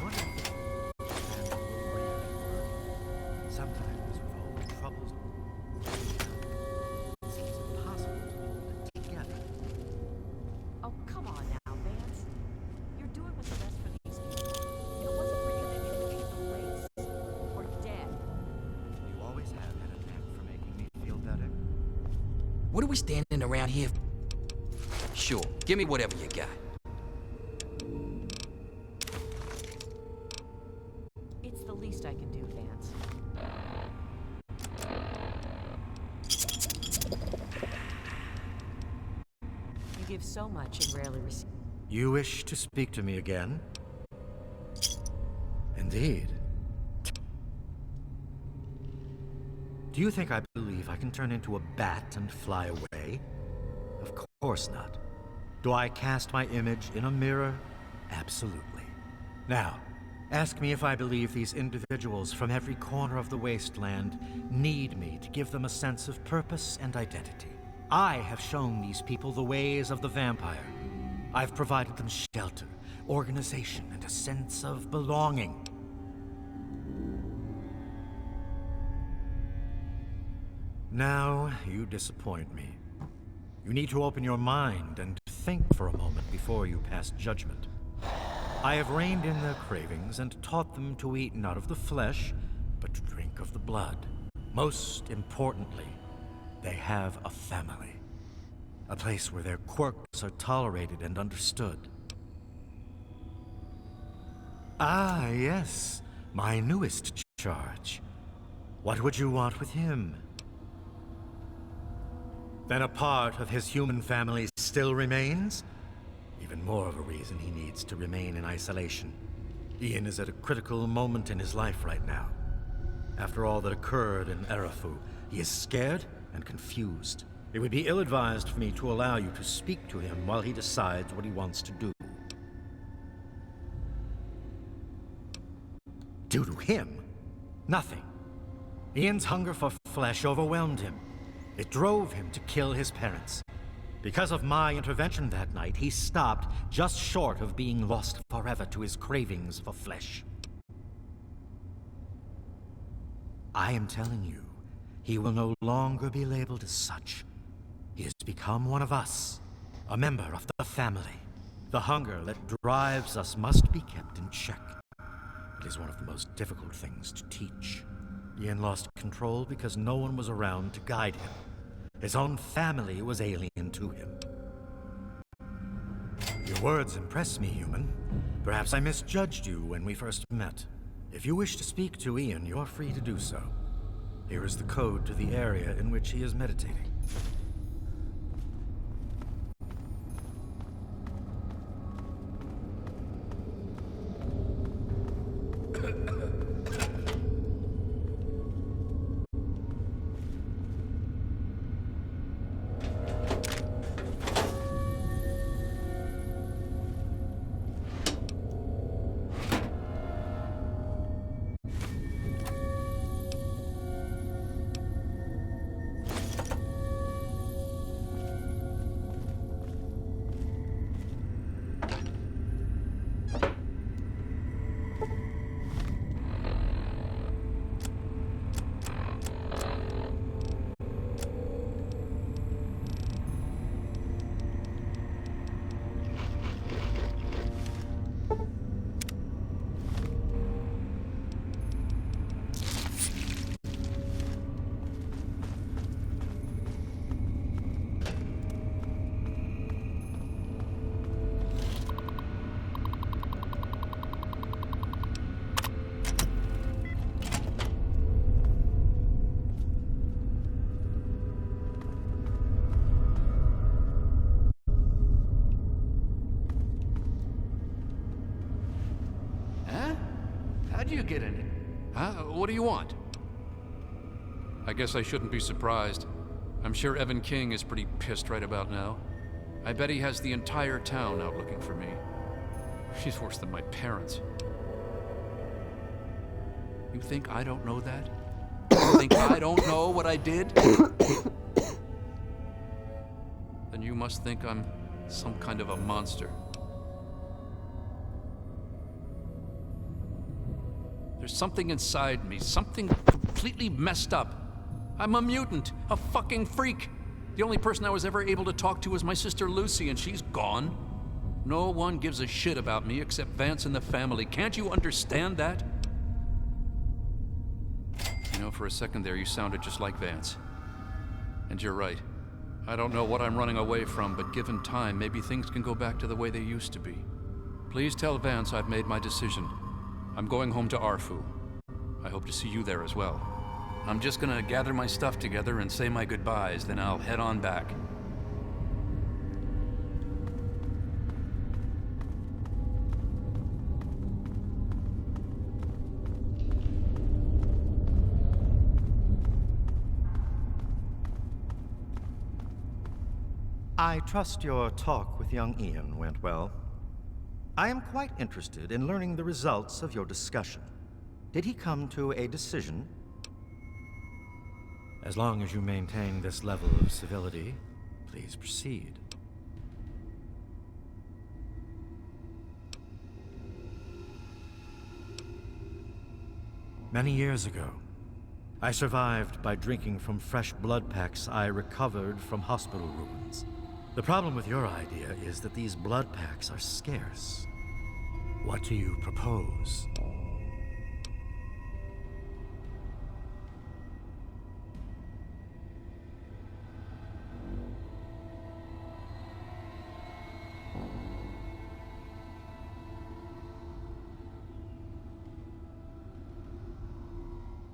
Speaker 4: What if and where you were? Sometimes with all the troubles, it seems impossible to hold it together.
Speaker 20: Oh, come on now, Vance. You're doing what's best for these people. If it wasn't for you, they'd be living at the lakes. Or dead.
Speaker 4: You always have had a knack for making me feel better.
Speaker 15: What are we standing around here? Sure. Give me whatever you got.
Speaker 20: It's the least I can do, Vance. so much and rarely receive.
Speaker 4: You wish to speak to me again? Indeed. Do you think I believe I can turn into a bat and fly away? Of course not. Do I cast my image in a mirror? Absolutely. Now, ask me if I believe these individuals from every corner of the wasteland need me to give them a sense of purpose and identity. I have shown these people the ways of the vampire. I've provided them shelter, organization, and a sense of belonging. Now, you disappoint me. You need to open your mind and think for a moment before you pass judgment. I have reined in their cravings and taught them to eat not of the flesh, but to drink of the blood. Most importantly, they have a family. A place where their quirks are tolerated and understood. Ah, yes, my newest charge. What would you want with him? Then a part of his human family still remains? Even more of a reason he needs to remain in isolation. Ian is at a critical moment in his life right now. After all that occurred in Erafu, he is scared and confused. It would be ill-advised for me to allow you to speak to him while he decides what he wants to do. Do to him? Nothing. Ian's hunger for flesh overwhelmed him. It drove him to kill his parents. Because of my intervention that night, he stopped just short of being lost forever to his cravings for flesh. I am telling you, he will no longer be labeled as such. He has become one of us, a member of the family. The hunger that drives us must be kept in check. It is one of the most difficult things to teach. Ian lost control because no one was around to guide him. His own family was alien to him. Your words impress me, human. Perhaps I misjudged you when we first met. If you wish to speak to Ian, you're free to do so. Here is the code to the area in which he is meditating.
Speaker 21: How'd you get in it? Huh? What do you want? I guess I shouldn't be surprised. I'm sure Evan King is pretty pissed right about now. I bet he has the entire town out looking for me. He's worse than my parents. You think I don't know that? You think I don't know what I did? Then you must think I'm some kind of a monster. There's something inside me, something completely messed up. I'm a mutant, a fucking freak. The only person I was ever able to talk to was my sister Lucy, and she's gone. No one gives a shit about me except Vance and the family. Can't you understand that? You know, for a second there, you sounded just like Vance. And you're right. I don't know what I'm running away from, but given time, maybe things can go back to the way they used to be. Please tell Vance I've made my decision. I'm going home to Arfu. I hope to see you there as well. I'm just gonna gather my stuff together and say my goodbyes, then I'll head on back.
Speaker 4: I trust your talk with young Ian went well. I am quite interested in learning the results of your discussion. Did he come to a decision? As long as you maintain this level of civility, please proceed. Many years ago, I survived by drinking from fresh blood packs I recovered from hospital ruins. The problem with your idea is that these blood packs are scarce. What do you propose?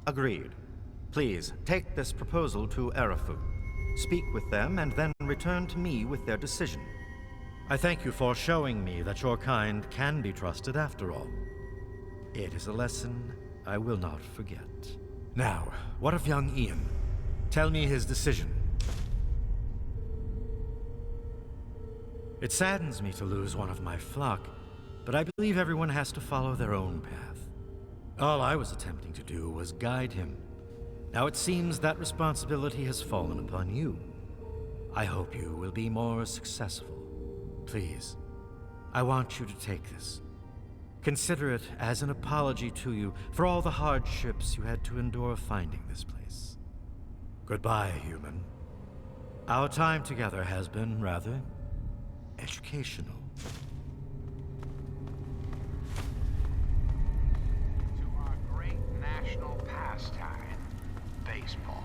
Speaker 4: Agreed. Please, take this proposal to Arafu. Speak with them, and then return to me with their decision. I thank you for showing me that your kind can be trusted after all. It is a lesson I will not forget. Now, what of young Ian? Tell me his decision. It saddens me to lose one of my flock, but I believe everyone has to follow their own path. All I was attempting to do was guide him. Now it seems that responsibility has fallen upon you. I hope you will be more successful. Please, I want you to take this. Consider it as an apology to you for all the hardships you had to endure finding this place. Goodbye, human. Our time together has been rather educational.
Speaker 2: To our great national pastime, baseball.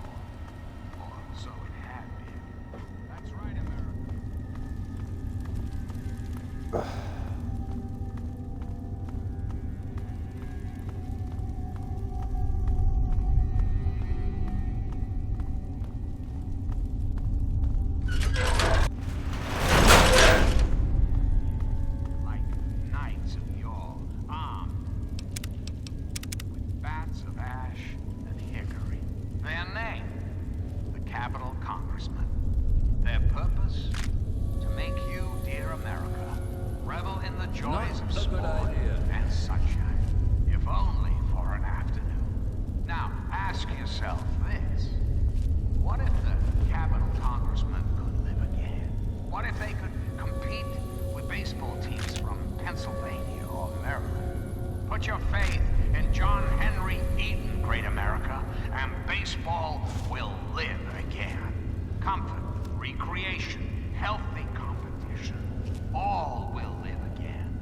Speaker 2: Or so it had been. That's right, America. Put your faith in John Henry Eden, great America, and baseball will live again. Comfort, recreation, healthy competition, all will live again.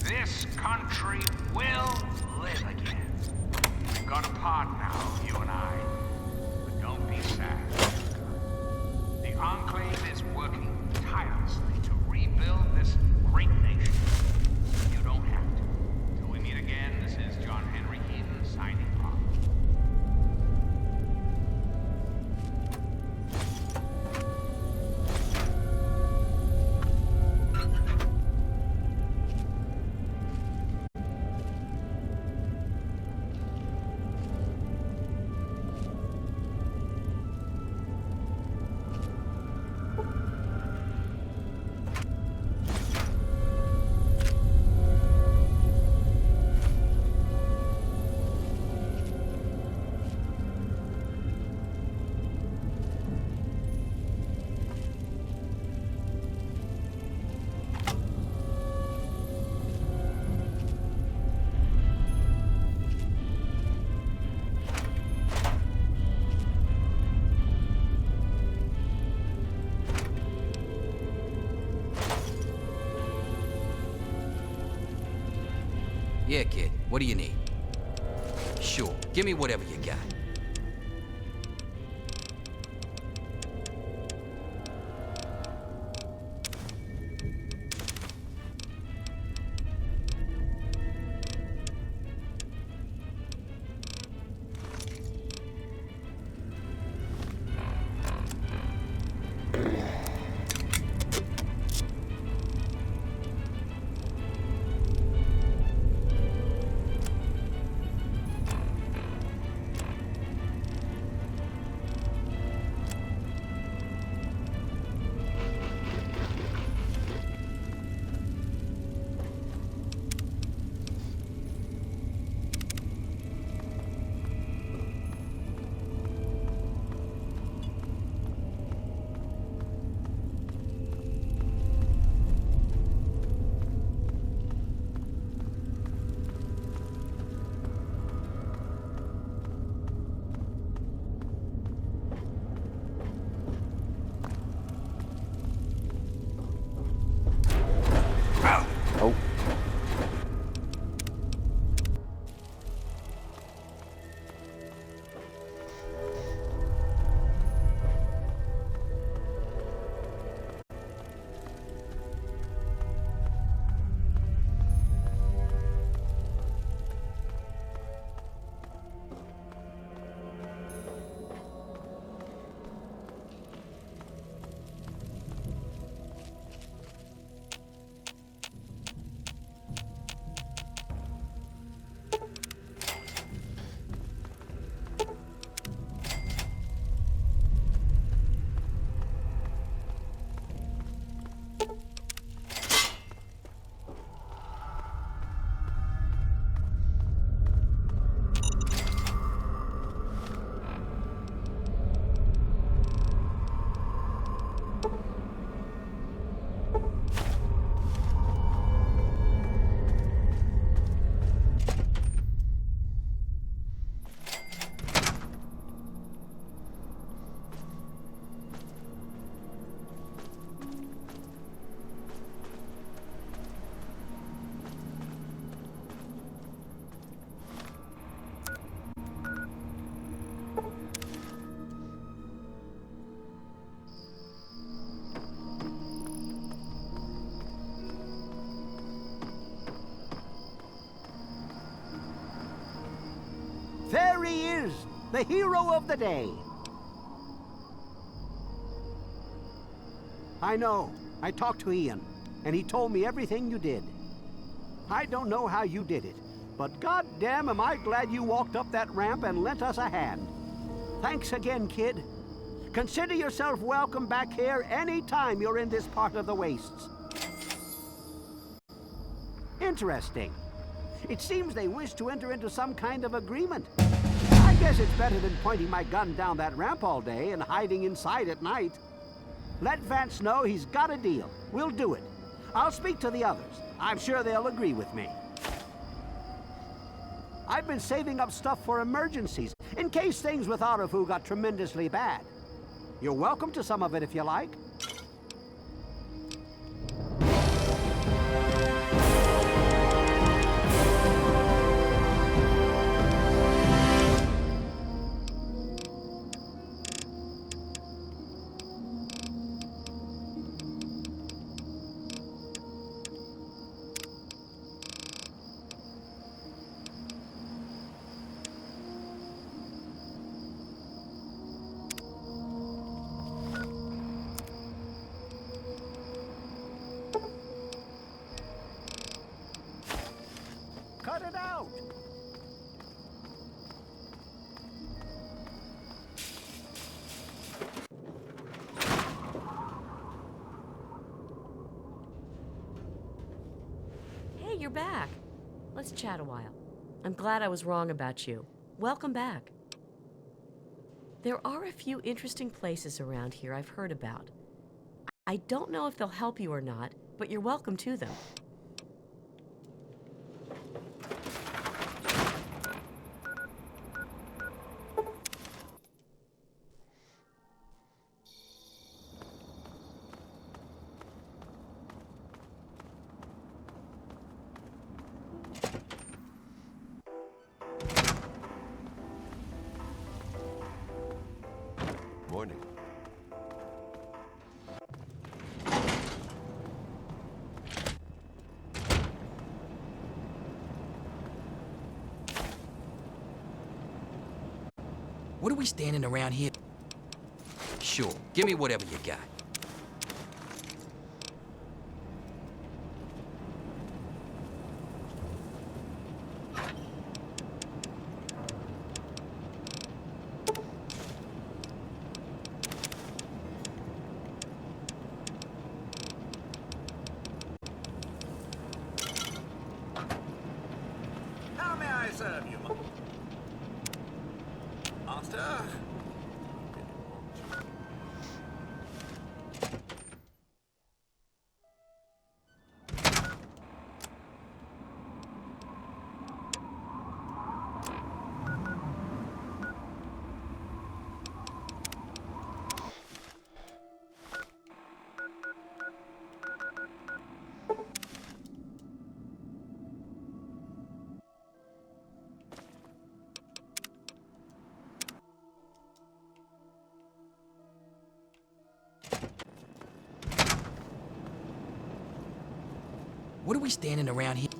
Speaker 2: This country will live again. We've got a part now, you and I. But don't be sad. The Enclave is working tirelessly to rebuild this great nation. You don't have to. Till we meet again, this is John Henry Eden signing off.
Speaker 15: Yeah, kid, what do you need? Sure, give me whatever you got.
Speaker 12: There he is, the hero of the day. I know. I talked to Ian, and he told me everything you did. I don't know how you did it, but goddamn am I glad you walked up that ramp and lent us a hand. Thanks again, kid. Consider yourself welcome back here any time you're in this part of the wastes. Interesting. It seems they wish to enter into some kind of agreement. I guess it's better than pointing my gun down that ramp all day and hiding inside at night. Let Vance know he's got a deal. We'll do it. I'll speak to the others. I'm sure they'll agree with me. I've been saving up stuff for emergencies, in case things with Arafu got tremendously bad. You're welcome to some of it if you like. Cut it out!
Speaker 20: Hey, you're back. Let's chat a while. I'm glad I was wrong about you. Welcome back. There are a few interesting places around here I've heard about. I don't know if they'll help you or not, but you're welcome to them.
Speaker 8: Morning.
Speaker 15: What are we standing around here? Sure, give me whatever you got.
Speaker 9: How may I serve you, Master?
Speaker 15: What are we standing around here?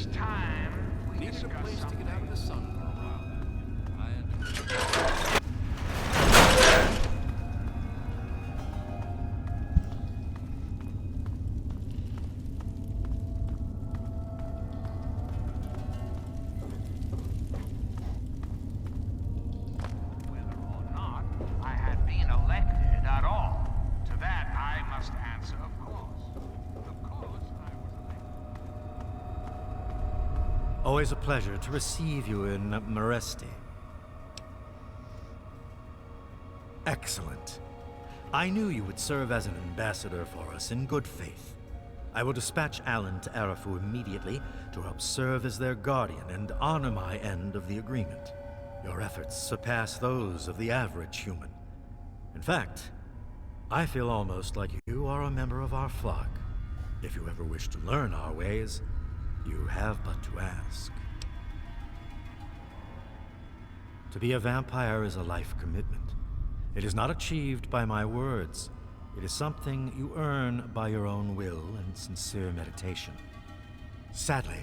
Speaker 2: It's time we
Speaker 21: Needed a
Speaker 2: discuss
Speaker 21: place to
Speaker 2: something.
Speaker 21: get out of the sun for a while then. I had
Speaker 2: I had been elected at all. To that, I must answer, of course. Of course, I was elected.
Speaker 4: Always a pleasure to receive you in Meresti. Excellent. I knew you would serve as an ambassador for us in good faith. I will dispatch Alan to Arafu immediately to help serve as their guardian and honor my end of the agreement. Your efforts surpass those of the average human. In fact, I feel almost like you are a member of our flock. If you ever wish to learn our ways, you have but to ask. To be a vampire is a life commitment. It is not achieved by my words. It is something you earn by your own will and sincere meditation. Sadly,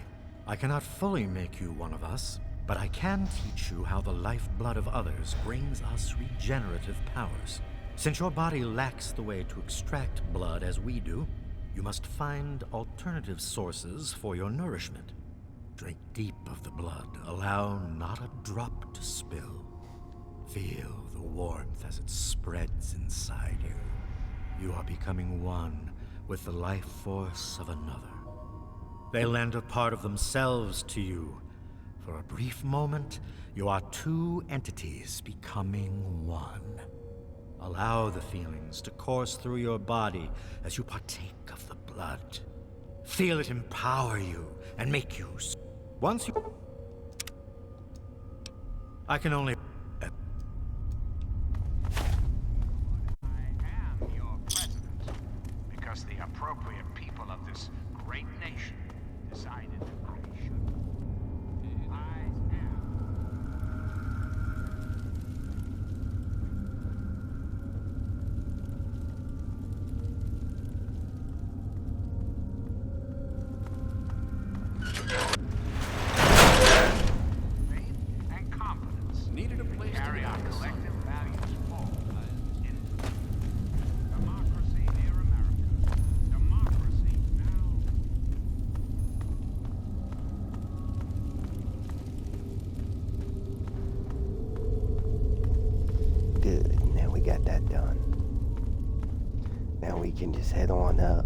Speaker 4: I cannot fully make you one of us, but I can teach you how the lifeblood of others brings us regenerative powers. Since your body lacks the way to extract blood as we do, you must find alternative sources for your nourishment. Drink deep of the blood, allow not a drop to spill. Feel the warmth as it spreads inside you. You are becoming one with the life force of another. They lend a part of themselves to you. For a brief moment, you are two entities becoming one. Allow the feelings to course through your body as you partake of the blood. Feel it empower you and make you... Once you... I can only...
Speaker 2: Because the appropriate people of this great nation decided that I should. Faith and confidence.
Speaker 21: needed a place to
Speaker 2: Carry
Speaker 21: get
Speaker 2: our
Speaker 21: out of the sun.
Speaker 2: collective values forward. Democracy near America. Democracy now.
Speaker 1: Good. Now we got that done. Now we can just head on up.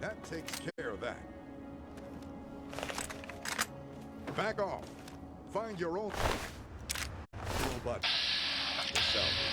Speaker 6: That takes care of that. Back off. Find your own... Robot. The salvage.